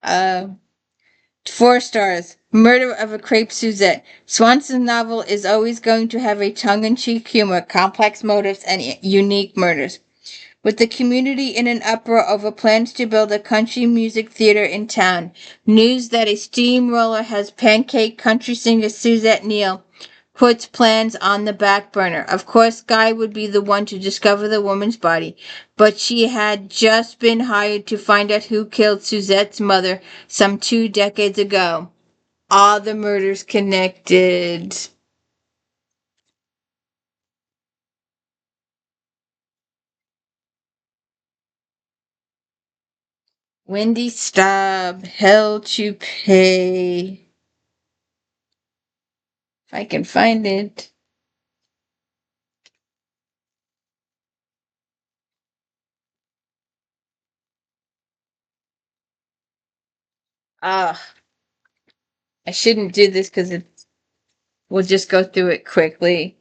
Speaker 1: 4 stars. Murder of a Crepe Suzette. Swanson's novel is always going to have a tongue-in-cheek humor, complex motives, and unique murders. With the community in an uproar over plans to build a country music theater in town, news that a steamroller has pancaked country singer Suzette Neal puts plans on the back burner. Of course, Guy would be the one to discover the woman's body, but she had just been hired to find out who killed Suzette's mother some 2 decades ago. All the murders connected. Wendy Staub, Hell to Pay. If I can find it. Ah, I shouldn't do this because we'll just go through it quickly.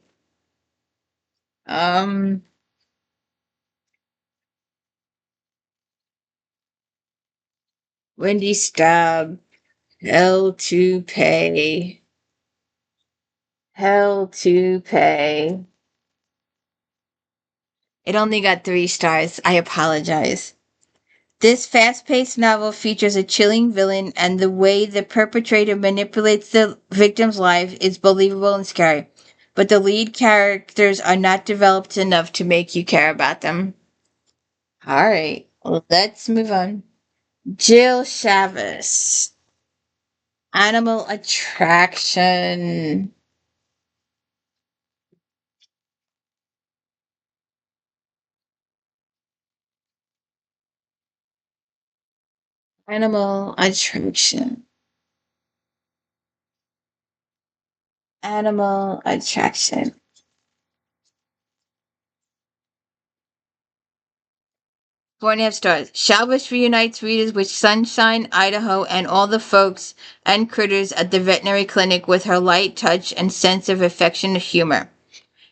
Speaker 1: Um, Wendy Stab, Hell to Pay, Hell to Pay. It only got 3 stars. I apologize. This fast paced novel features a chilling villain, and the way the perpetrator manipulates the victim's life is believable and scary. But the lead characters are not developed enough to make you care about them. Alright, let's move on. Jill Chavez. Animal Attraction. Animal Attraction. Animal Attraction. 4.5 stars. Shalvis reunites readers with Sunshine, Idaho, and all the folks and critters at the veterinary clinic with her light touch and sense of affectionate humor.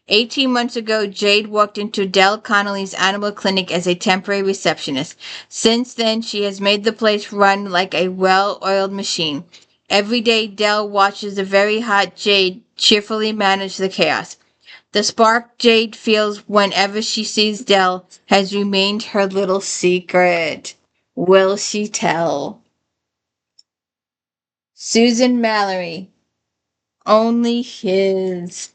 Speaker 1: 18 months ago, Jade walked into Del Connolly's animal clinic as a temporary receptionist. Since then, she has made the place run like a well-oiled machine. Every day, Del watches the very hot Jade cheerfully manage the chaos. The spark Jade feels whenever she sees Del has remained her little secret. Will she tell? Susan Mallory. Only his.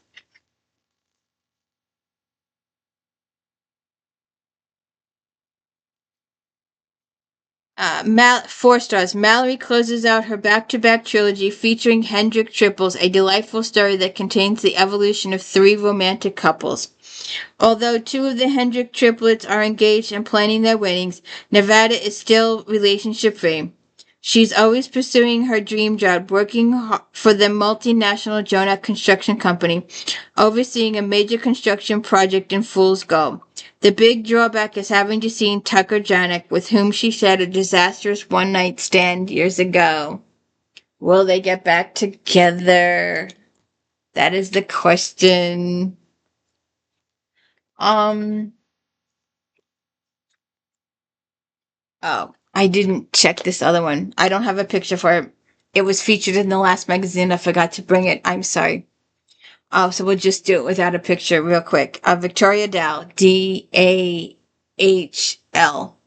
Speaker 1: Mal 4 stars. Mallory closes out her back-to-back trilogy featuring Hendrick Triples, a delightful story that contains the evolution of 3 romantic couples. Although 2 of the Hendrick triplets are engaged and planning their weddings, Nevada is still relationship-free. She's always pursuing her dream job, working for the multinational Jonah Construction Company, overseeing a major construction project in Fool's Gold. The big drawback is having to see Tucker Janik, with whom she shared a disastrous one-night stand years ago. Will they get back together? That is the question. Um, Oh, I didn't check this other one. I don't have a picture for it. It was featured in the last magazine. I forgot to bring it. I'm sorry. Oh, so we'll just do it without a picture real quick. Victoria Dahl, Dahl.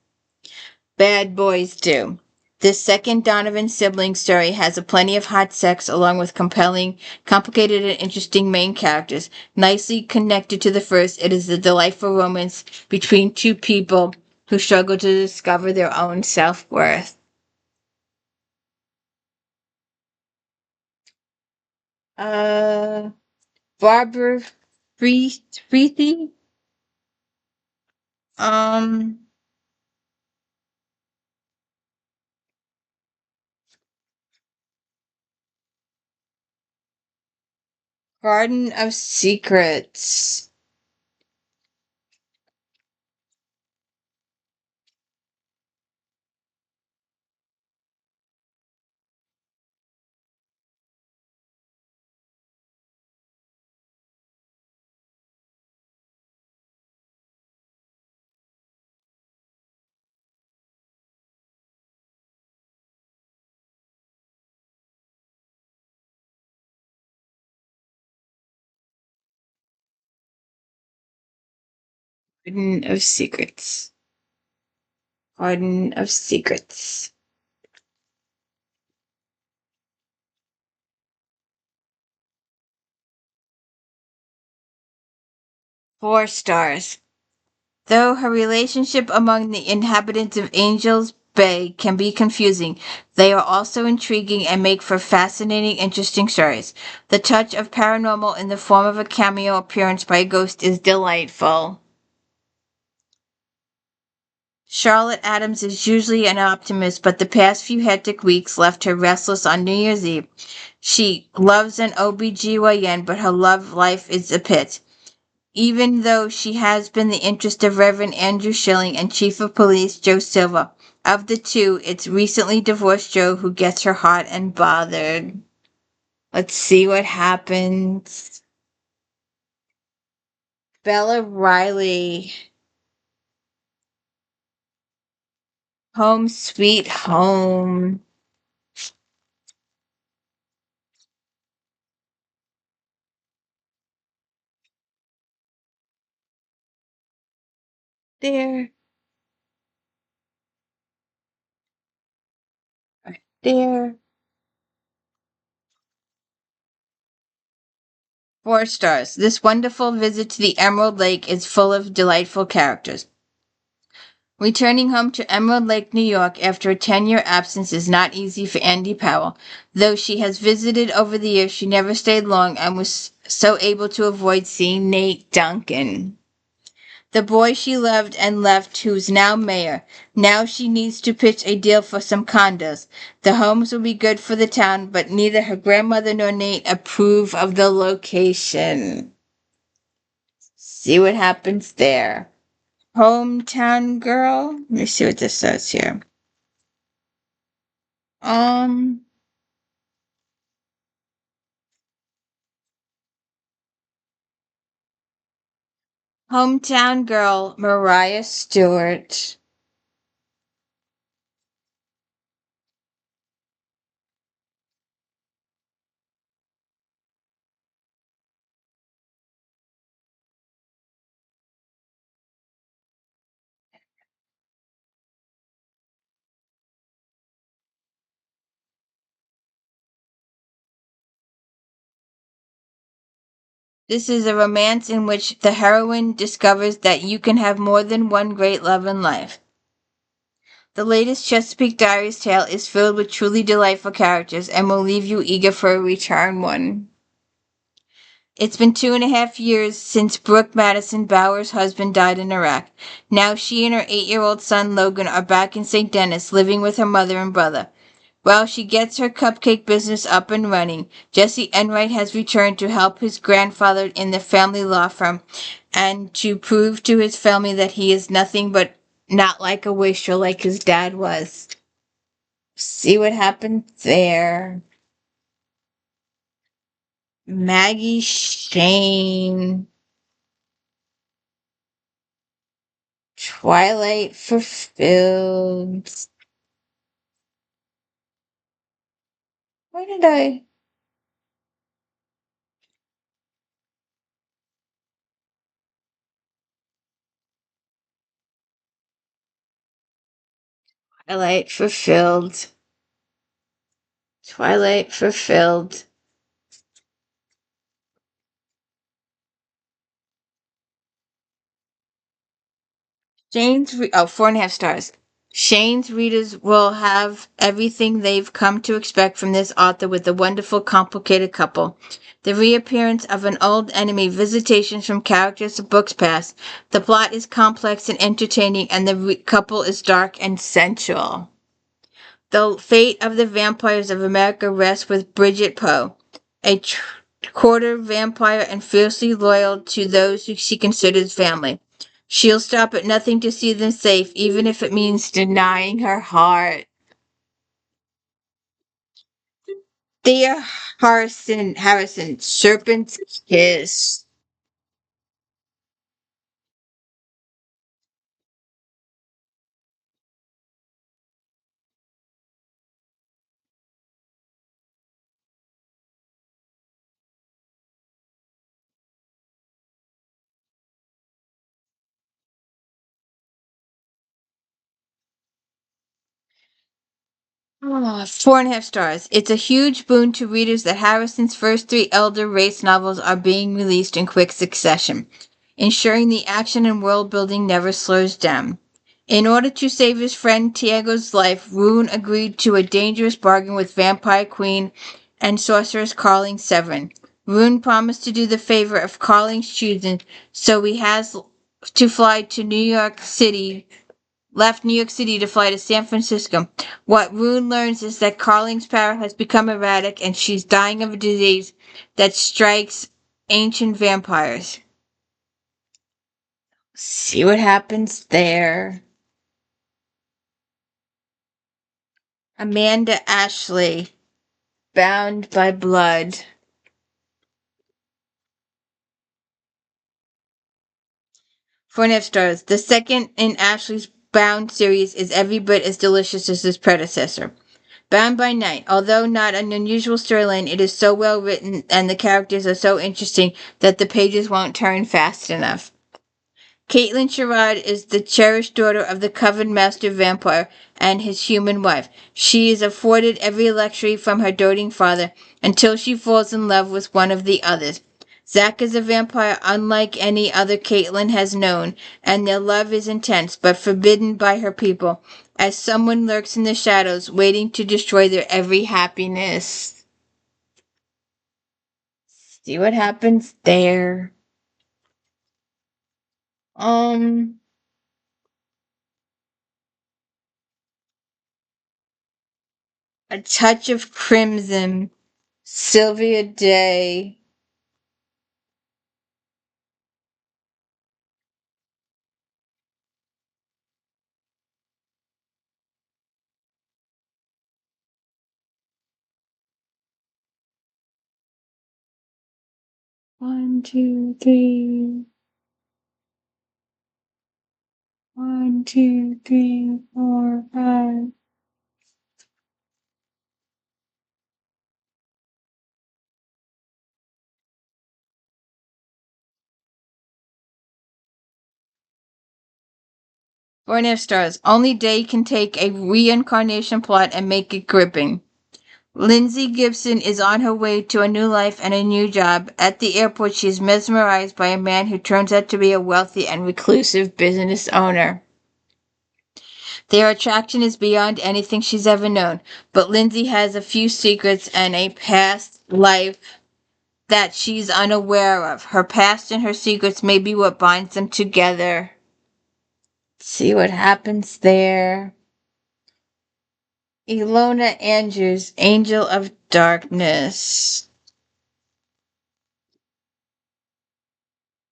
Speaker 1: Bad Boys Do. This second Donovan sibling story has a plenty of hot sex along with compelling, complicated, and interesting main characters. Nicely connected to the first, it is a delightful romance between 2 people who struggle to discover their own self-worth. Uh, Barbara Freethy? Um, Garden of Secrets. Garden of Secrets. Garden of Secrets. 4 stars. Though her relationship among the inhabitants of Angel's Bay can be confusing, they are also intriguing and make for fascinating, interesting stories. The touch of paranormal in the form of a cameo appearance by a ghost is delightful. Charlotte Adams is usually an optimist, but the past few hectic weeks left her restless on New Year's Eve. She loves an OBGYN, but her love life is a pit. Even though she has been the interest of Reverend Andrew Schilling and Chief of Police Joe Silva, Of the two, it's recently divorced Joe who gets her hot and bothered. Let's see what happens. Bella Riley. Home Sweet Home. There. Right there. 4 stars. This wonderful visit to the Emerald Lake is full of delightful characters. Returning home to Emerald Lake, New York after a 10-year absence is not easy for Andy Powell. Though she has visited over the years, she never stayed long and was so able to avoid seeing Nate Duncan, the boy she loved and left, who's now mayor. Now she needs to pitch a deal for some condos. The homes will be good for the town, but neither her grandmother nor Nate approve of the location. See what happens there. Hometown Girl. Let me see what this says here. Um, Hometown Girl, Mariah Stewart. This is a romance in which the heroine discovers that you can have more than one great love in life. The latest Chesapeake Diaries tale is filled with truly delightful characters and will leave you eager for a return one. It's been 2.5 years since Brooke Madison Bauer's husband died in Iraq. Now she and her 8-year-old son Logan are back in St. Denis living with her mother and brother. While she gets her cupcake business up and running, Jesse Enright has returned to help his grandfather in the family law firm and to prove to his family that he is nothing but not like a wastrel like his dad was. See what happened there. Maggie Shane. Twilight Fulfilled. Why did I? Twilight Fulfilled. Twilight Fulfilled. Oh, 4.5 stars. Shane's readers will have everything they've come to expect from this author with a wonderful, complicated couple. The reappearance of an old enemy, visitations from characters of books past. The plot is complex and entertaining, and the couple is dark and sensual. The fate of the vampires of America rests with Bridget Poe, a quarter vampire and fiercely loyal to those who she considers family. She'll stop at nothing to see them safe, even if it means denying her heart. Thea Harrison, Serpent's Kiss. Oh, 4.5 stars. It's a huge boon to readers that Harrison's first 3 Elder Race novels are being released in quick succession, ensuring the action and world building never slows down. In order to save his friend Tiago's life, Rune agreed to a dangerous bargain with Vampire Queen and Sorceress Carling Severin. Rune promised to do the favor of Carling's choosing, so he has to fly to New York City left New York City to fly to San Francisco. What Rune learns is that Carling's power has become erratic and she's dying of a disease that strikes ancient vampires. See what happens there. Amanda Ashley, Bound by Blood. For stars, the second in Ashley's Bound series is every bit as delicious as its predecessor. Bound by Night, although not an unusual storyline, it is so well written and the characters are so interesting that the pages won't turn fast enough. Caitlin Sherrod is the cherished daughter of the coven master vampire and his human wife. She is afforded every luxury from her doting father until she falls in love with one of the others. Zack is a vampire unlike any other Caitlin has known, and their love is intense but forbidden by her people, as someone lurks in the shadows waiting to destroy their every happiness. See what happens there. Um, a Touch of Crimson. Sylvia Day. One, two, three. One, two, three, four, five. Born of Stars. Only Day can take a reincarnation plot and make it gripping. Lindsay Gibson is on her way to a new life and a new job. At the airport, she is mesmerized by a man who turns out to be a wealthy and reclusive business owner. Their attraction is beyond anything she's ever known, but Lindsay has a few secrets and a past life that she's unaware of. Her past and her secrets may be what binds them together. See what happens there. Ilona Andrews, Angel of Darkness.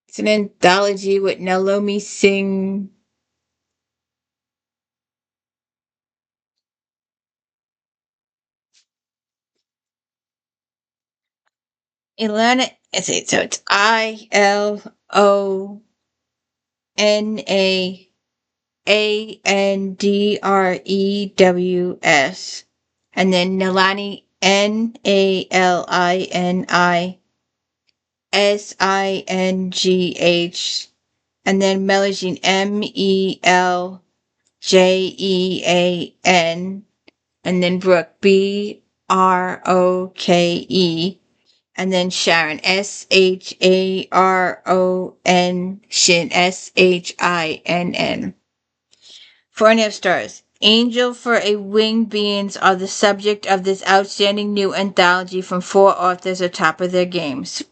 Speaker 1: It's an anthology with Nalomi Singh. Ilona, so it's ILONAANDREWS. And then Nalani, NALINISINGH. And then Melanjan, MELJEAN. And then Brooke, BROKE. And then Sharon, SHARON, Shin, SHINN. For an F stars. Angel for a Winged Beings are the subject of this outstanding new anthology from four authors atop of their games.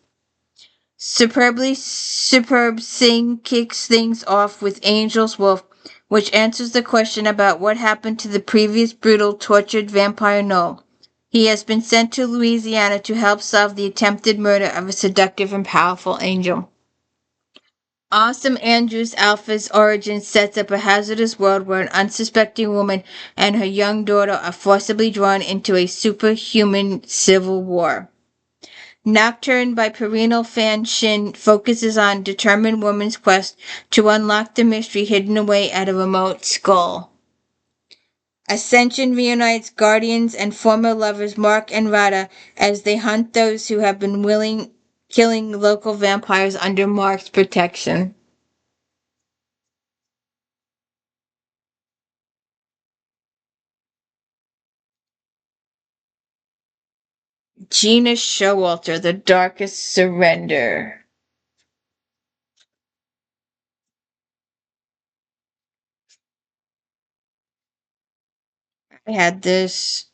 Speaker 1: Superbly superb Singh kicks things off with Angel's Wolf, which answers the question about what happened to the previous brutal, tortured vampire Noel. He has been sent to Louisiana to help solve the attempted murder of a seductive and powerful angel. Awesome Andrews Alpha's origin sets up a hazardous world where an unsuspecting woman and her young daughter are forcibly drawn into a superhuman civil war. Nocturne by perennial fan Shin focuses on determined woman's quest to unlock the mystery hidden away at a remote skull. Ascension reunites guardians and former lovers Mark and Rada as they hunt those who have been killing local vampires under Mark's protection. Gina Showalter, The Darkest Surrender. I had this.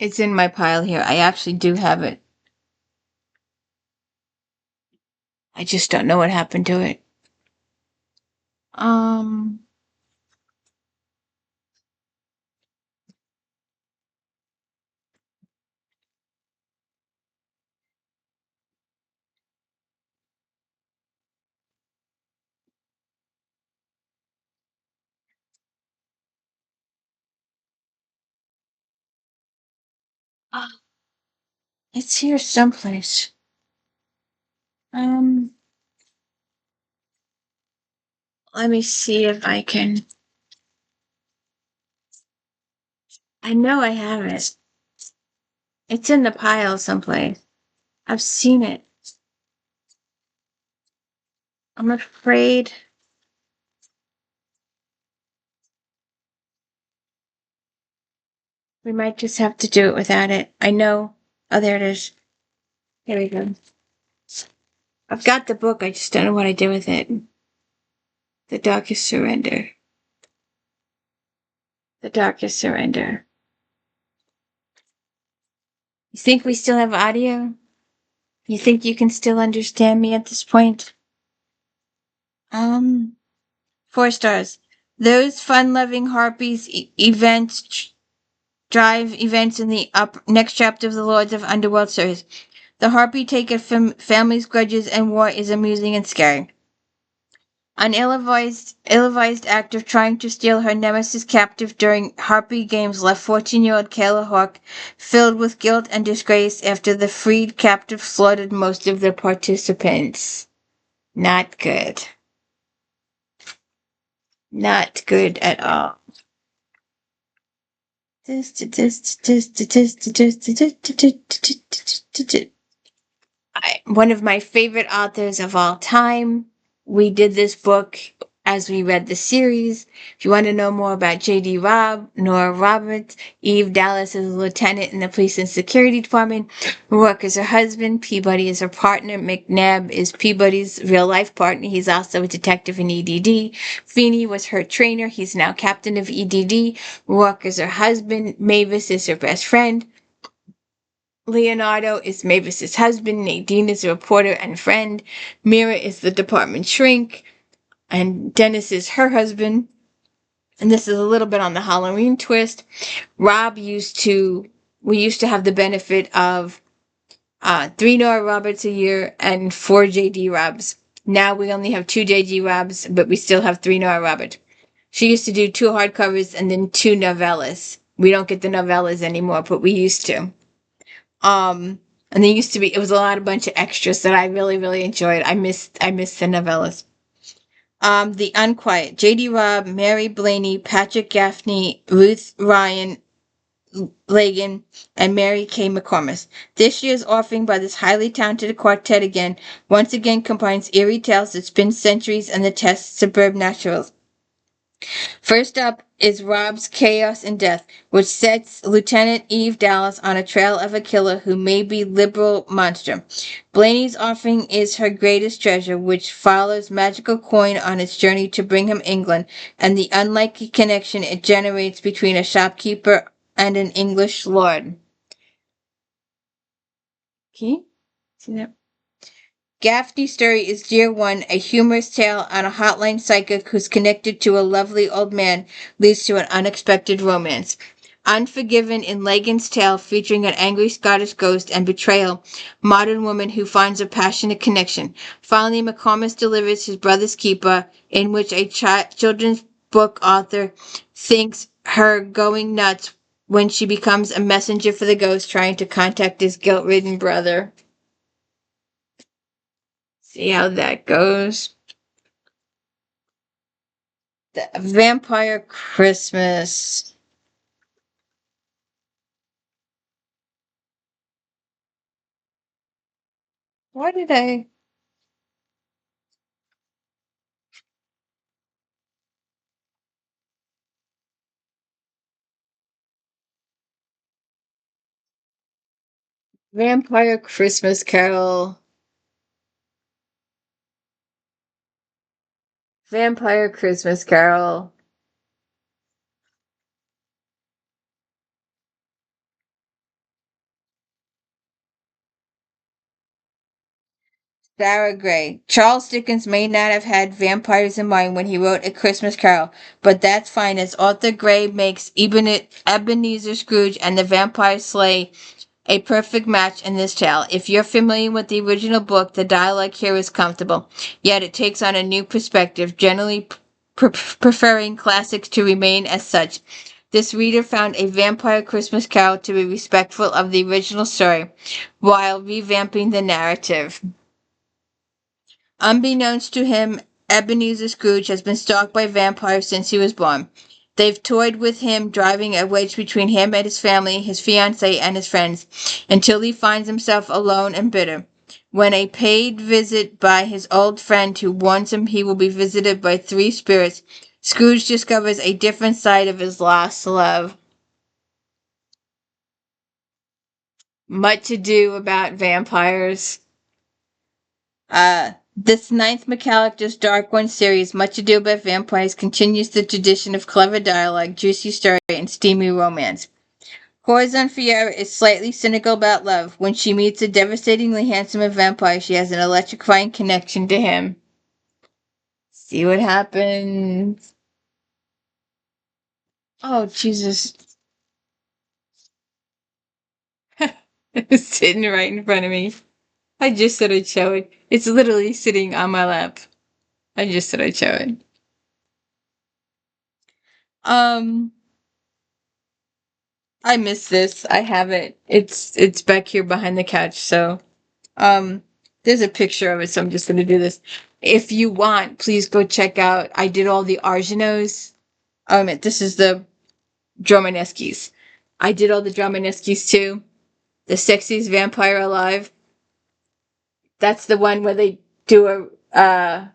Speaker 1: It's in my pile here. I actually do have it. I just don't know what happened to it. Um, ah, it's here someplace. Um, Let me see if I can. I know I have it. It's in the pile someplace. I've seen it. I'm afraid we might just have to do it without it. I know. Oh, there it is. Here we go. I've got the book. I just don't know what I did with it. The Darkest Surrender. The Darkest Surrender. You think we still have audio? You think you can still understand me at this point? Um, 4 stars. Those fun-loving harpies events drive events in the next chapter of the Lords of Underworld series. The harpy take a family's grudges and war is amusing and scary. An ill-advised actor trying to steal her nemesis captive during Harpy Games left 14-year-old Kayla Hawk filled with guilt and disgrace after the freed captive slaughtered most of the participants. Not good. Not good at all. One of my favorite authors of all time. We did this book as we read the series. If you want to know more about J.D. Nora Roberts, Eve Dallas is a lieutenant in the police and security department. Rourke is her husband. Peabody is her partner. McNabb is Peabody's real life partner. He's also a detective in EDD. Feeney was her trainer. He's now captain of EDD. Rourke is her husband. Mavis is her best friend. Leonardo is Mavis's husband. Nadine is a reporter and friend. Mira is the department shrink. And Dennis is her husband. And this is a little bit on the Halloween twist. We used to have the benefit of 3 Nora Roberts a year and 4 J.D. Robs. Now we only have 2 J.D. Robs, but we still have 3 Nora Roberts. She used to do 2 hardcovers and then 2 novellas. We don't get the novellas anymore, but we used to. And it was a bunch of extras that I really, really enjoyed. I missed the novellas. The Unquiet, J.D. Robb, Mary Blaney, Patrick Gaffney, Ruth Ryan Lagan, and Mary Kay McCormick. This year's offering by this highly talented quartet once again combines eerie tales that spin centuries and the test superb naturals. First up is Rob's Chaos and Death, which sets Lieutenant Eve Dallas on a trail of a killer who may be liberal monster. Blaney's offering is her greatest treasure, which follows Magical Coin on its journey to bring him England, and the unlikely connection it generates between a shopkeeper and an English lord. Okay? See that? Gaffney's story is Year One, a humorous tale on a hotline psychic who's connected to a lovely old man leads to an unexpected romance. Unforgiven in Lagan's tale featuring an angry Scottish ghost and betrayal, modern woman who finds a passionate connection. Finally, McCormick delivers his brother's keeper, in which a children's book author thinks her going nuts when she becomes a messenger for the ghost trying to contact his guilt-ridden brother. See how that goes. The Vampire Christmas. Why did I? Vampire Christmas Carol. Vampire Christmas Carol. Clara Gray. Charles Dickens may not have had vampires in mind when he wrote A Christmas Carol, but that's fine, as Arthur Gray makes Ebenezer Scrooge and the vampire sleigh a perfect match in this tale. If you're familiar with the original book, the dialogue here is comfortable, yet it takes on a new perspective, generally preferring classics to remain as such. This reader found A Vampire Christmas Carol to be respectful of the original story, while revamping the narrative. Unbeknownst to him, Ebenezer Scrooge has been stalked by vampires since he was born. They've toyed with him, driving a wedge between him and his family, his fiancée, and his friends, until he finds himself alone and bitter. When a paid visit by his old friend who warns him he will be visited by three spirits, Scrooge discovers a different side of his lost love. Much Ado About Vampires. This ninth McAllister's Dark One series, Much Ado About Vampires, continues the tradition of clever dialogue, juicy story, and steamy romance. Corazon Fiera is slightly cynical about love. When she meets a devastatingly handsome vampire, she has an electrifying connection to him. See what happens. Oh, Jesus. It's sitting right in front of me. I just said I'd show it. It's literally sitting on my lap. I just said I'd show it. I miss this. I have it. It's back here behind the couch. So, there's a picture of it. So I'm just gonna do this. If you want, please go check out. I did all the Arjanos. This is the Dromaneskis. I did all the Dromaneskis too. The sexiest vampire alive. That's the one where they do a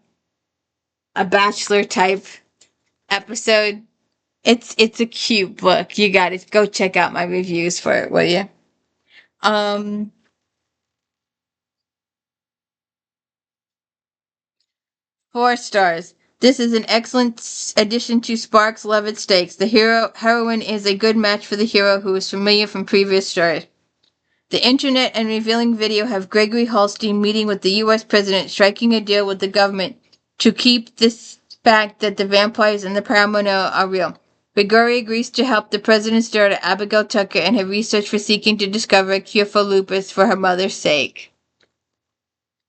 Speaker 1: bachelor type episode. It's a cute book. You got to go check out my reviews for it, will you? Um, 4 stars. This is an excellent addition to Sparks' Love It Stakes. The heroine is a good match for the hero who is familiar from previous stories. The internet and revealing video have Gregory Holstein meeting with the U.S. president, striking a deal with the government to keep this fact that the vampires in the Paramono are real. Gregory agrees to help the president's daughter, Abigail Tucker, in her research for seeking to discover a cure for lupus for her mother's sake.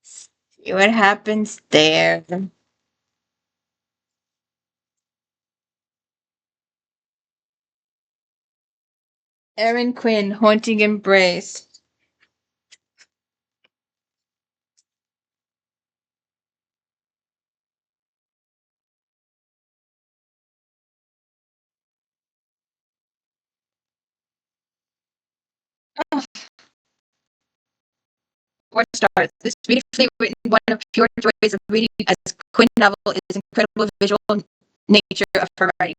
Speaker 1: See what happens there. Erin Quinn, Haunting Embrace. Oh, 4 stars. This beautifully written one of pure joys of reading as Quinn novel is incredible visual nature of her writing.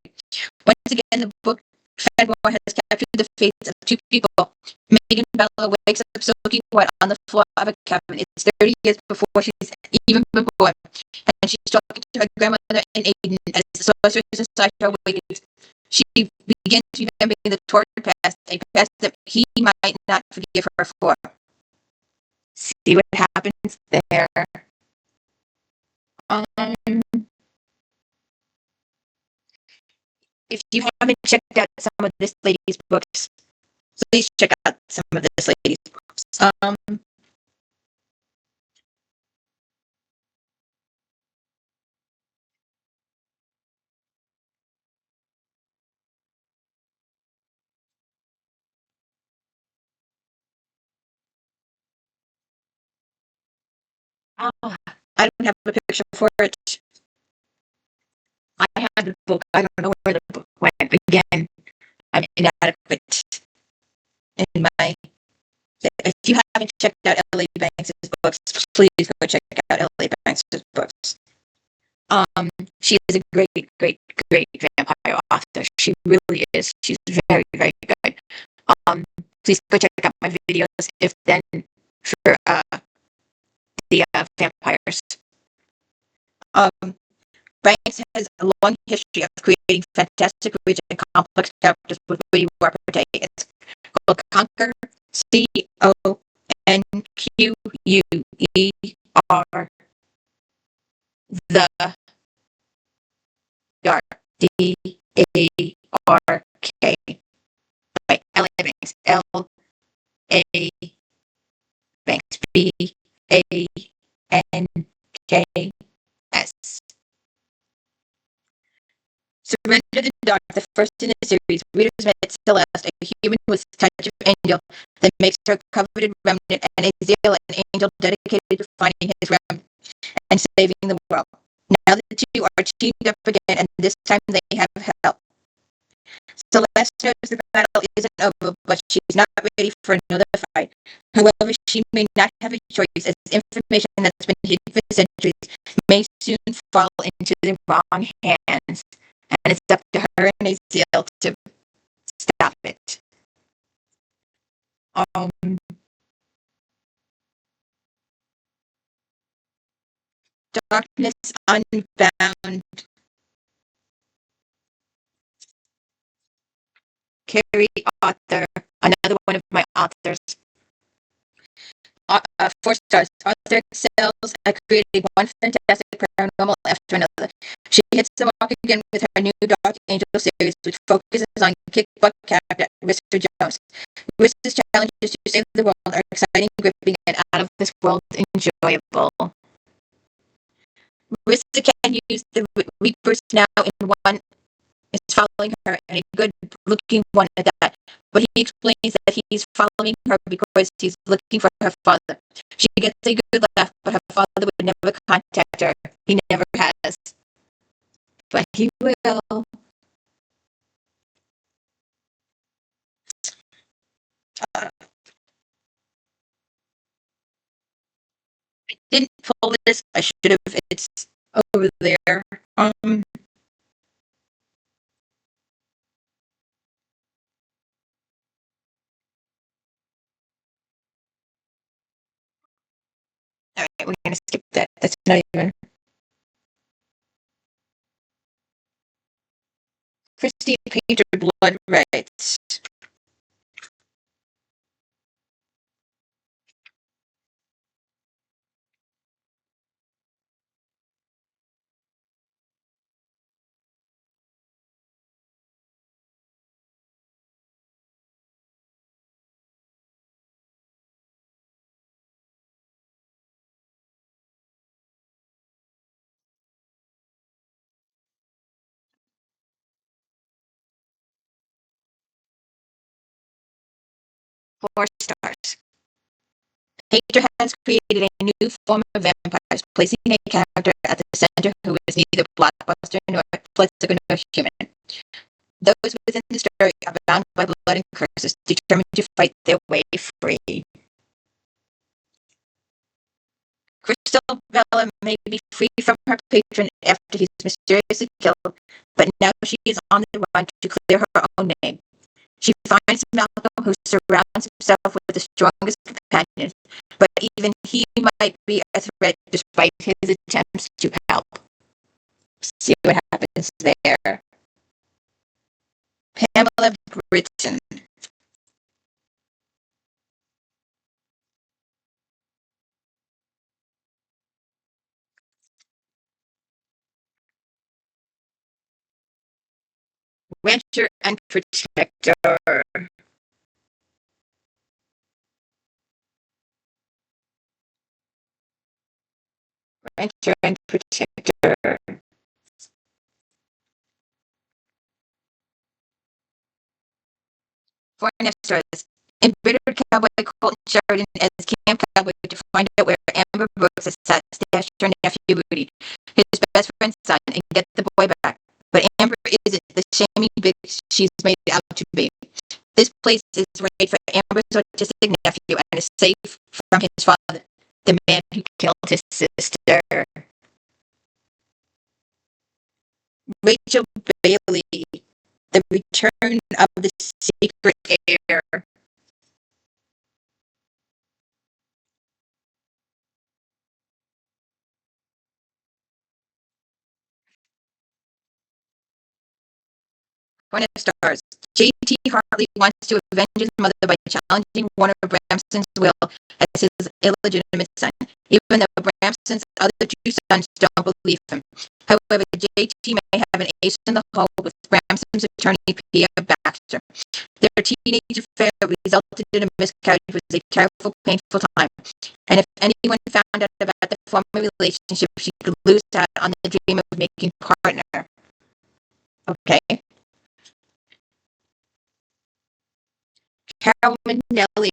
Speaker 1: Once again, the book Fenmore has captured the fates of two people. Megan Bella wakes up soaking wet on the floor of a cabin. It's 30 years before she's even been born, and she's talking to her grandmother and Aiden as the sorceress inside her awakens. She begins remembering the tortured past, a past that he might not forgive her for. See what happens there. Um, if you haven't checked out some of this lady's books, please check out some of this lady's books. Oh, I don't have a picture for it. I have the book. I don't know where the book went. Again, I'm inadequate in my. If you haven't checked out L.A. Banks' books, please go check out L.A. Banks' books. She is a great, great, great vampire author. She really is. She's very, very good. Please go check out my videos if then for the vampires. Um, Banks has a long history of creating fantastic, rich, and complex characters with witty repartee. It's called Conquer, Conquue. R the dark DARK by LA Banks LA Banks BANKS. Surrender the Dark, the first in the series, readers met Celeste, a human with a touch of angel that makes her a coveted remnant, and Aziel, an angel dedicated to finding his remnant and saving the world. Now the two are teamed up again, and this time they have help. Celeste knows the battle isn't over, but she's not ready for another fight. However, she may not have a choice, as information that's been hidden for centuries may soon fall into the wrong hands, and it's up to her and Aziel to stop it. Um, Darkness Unbound, Carrie Author, another one of my authors. 4 stars. Arthur excels at creating one fantastic paranormal after another. She hits the mark again with her new Dark Angel series, which focuses on kick-butt character Mr. Jones. Mr. challenges to save the world are exciting, gripping, and out of this world enjoyable. Rissa can use the Reapers now in one is following her, and a good-looking one at that. But he explains that he's following her because he's looking for her father. She gets a good laugh, but her father would never contact her. He never has. But he will. I didn't pull this. I should have. It's over there. All right, we're gonna skip that. That's not even. Christine Painter Blood Rights. Four stars. Painter has created a new form of vampires, placing a character at the center who is neither blockbuster nor physical nor human. Those within the story are bound by blood and curses, determined to fight their way free. Crystal Bella may be free from her patron after he's mysteriously killed, but now she is on the run to clear her own name. She finds Malcolm, who surrounds himself with the strongest companions, but even he might be a threat despite his attempts to help. See what happens there. Pamela Britton. Rancher and Protector. Rancher and Protector. For Nesters. Embittered cowboy Colton Sheridan as camp cowboy to find out where Amber Brooks has stashed her nephew Rudy, his best friend's son, and get the boy back. But Amber isn't the shaming bitch she's made out to be. This place is right for Amber's autistic nephew and is safe from his father, the man who killed his sister. Rachel Bailey, The Return of the Secret Heir. Point of stars. J.T. Hartley wants to avenge his mother by challenging one of Bramson's will as his illegitimate son, even though Bramson's other two sons don't believe him. However, J.T. may have an ace in the hole with Bramson's attorney, P.A. Baxter. Their teenage affair resulted in a miscarriage, which was a terrible, painful time. And if anyone found out about the former relationship, she could lose out on the dream of making partner. Okay. Carol Manelli.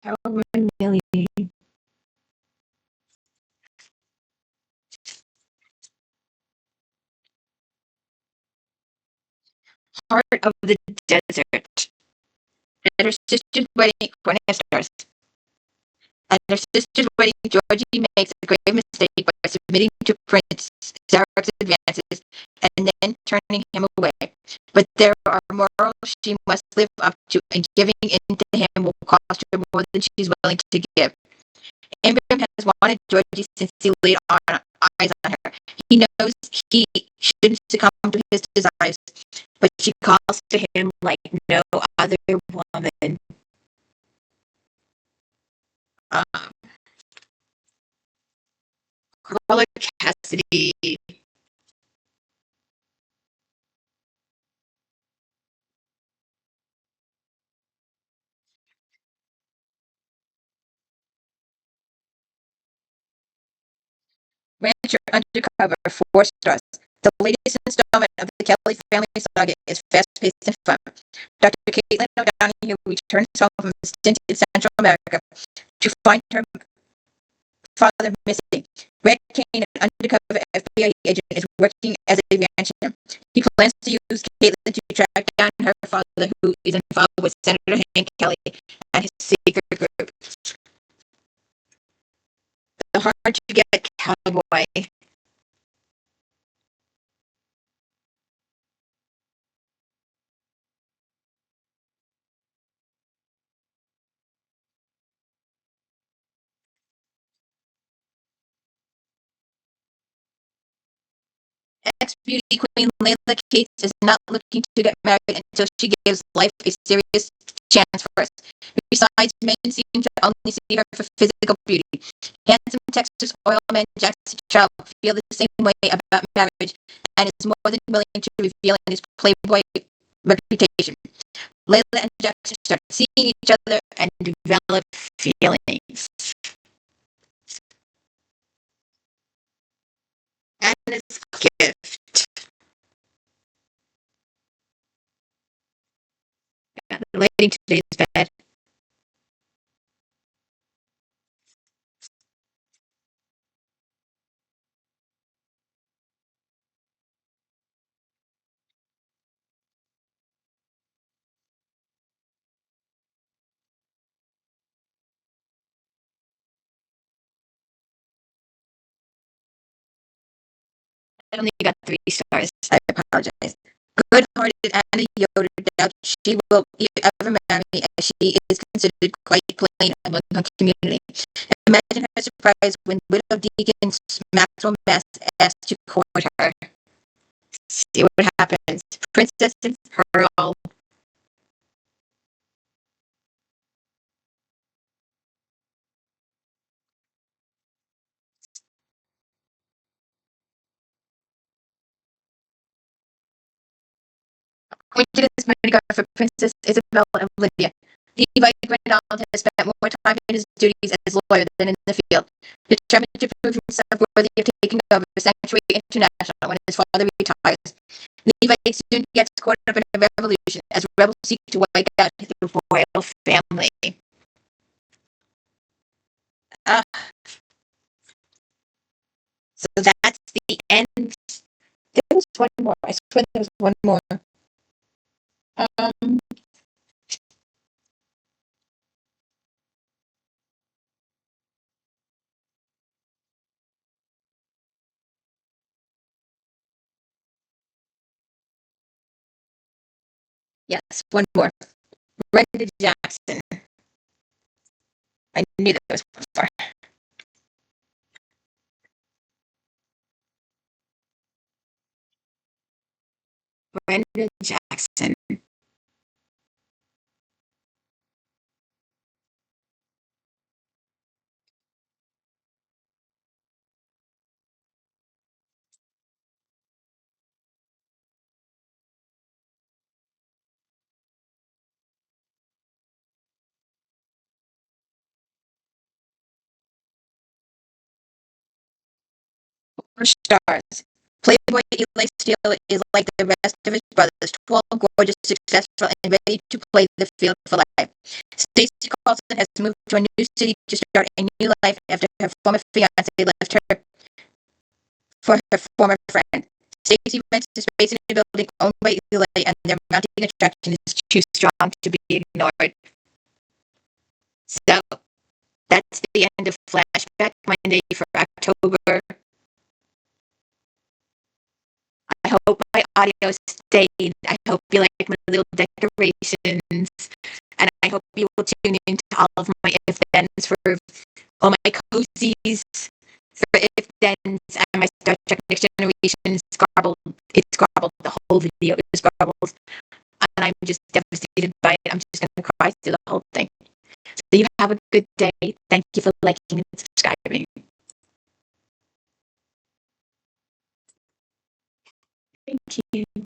Speaker 1: Carol Manelli. Heart of the Desert. At her sister's wedding, stars. At her sister's wedding, Georgie makes a grave mistake by submitting to Prince Sarah's advances and then turning him away. But there are morals she must live up to, and giving in to him will cost her more than she's willing to give. Abraham has wanted Georgie since he laid eyes on her. He knows he shouldn't succumb to his desires, but she calls to him like no other woman. Um, Carla Cassidy. Rancher Undercover, 4 stars. The latest installment of the Kelly family saga is fast-paced and fun. Dr. Caitlin O'Donoghue returns home from a stint in Central America to find her father missing. Red Kane, an undercover FBI agent, is working as a rancher. He plans to use Caitlin to track down her father, who is involved with Senator Hank Kelly and his secret group. The hard-to-get cowboy. Ex-beauty queen Layla Cates is not looking to get married until she gives life a serious chance first. Besides, men seem to only see her for physical beauty. Handsome Texas oilman Jackson Trout feel the same way about marriage and is more than willing to reveal in his playboy reputation. Layla and Jackson start seeing each other and develop feelings. Anna's gift. The lighting today is bad. I only got 3 stars. I apologize. Good-hearted Anna Yoder doubts she will ever marry, as she is considered quite plain among her community. Imagine her surprise when widow Deacon Maxwell Mass asked to court her. See what happens. Princess and Pearl. Appointed as bodyguard for Princess Isabel of Lydia. Levi Grinald has spent more time in his duties as lawyer than in the field. Determined to prove himself worthy of taking over Sanctuary International when his father retires. Levi soon gets caught up in a revolution as rebels seek to wipe out the royal family. Uh, so that's the end. There was one more. I swear there was one more. Um, yes, one more. Brenda Jackson. I knew there was one more. Brenda Jackson. Four stars. Playboy Eli Steele is like the rest of his brothers, 12, gorgeous, successful, and ready to play the field for life. Stacey Carlson has moved to a new city to start a new life after her former fiance left her for her former friend. Stacey rents a space in a building owned by Eli, and their mounting attraction is too strong to be ignored. So, that's the end of Flashback Monday for October. I hope my audio stayed. I hope you like my little decorations. And I hope you will tune in to all of my if-thens for all my cozies for if-thens and my Star Trek Next Generation Scrabble. It's Scrabble. The whole video is Scrabbles. And I'm just devastated by it. I'm just going to cry through the whole thing. So you have a good day. Thank you for liking and subscribing. Thank you.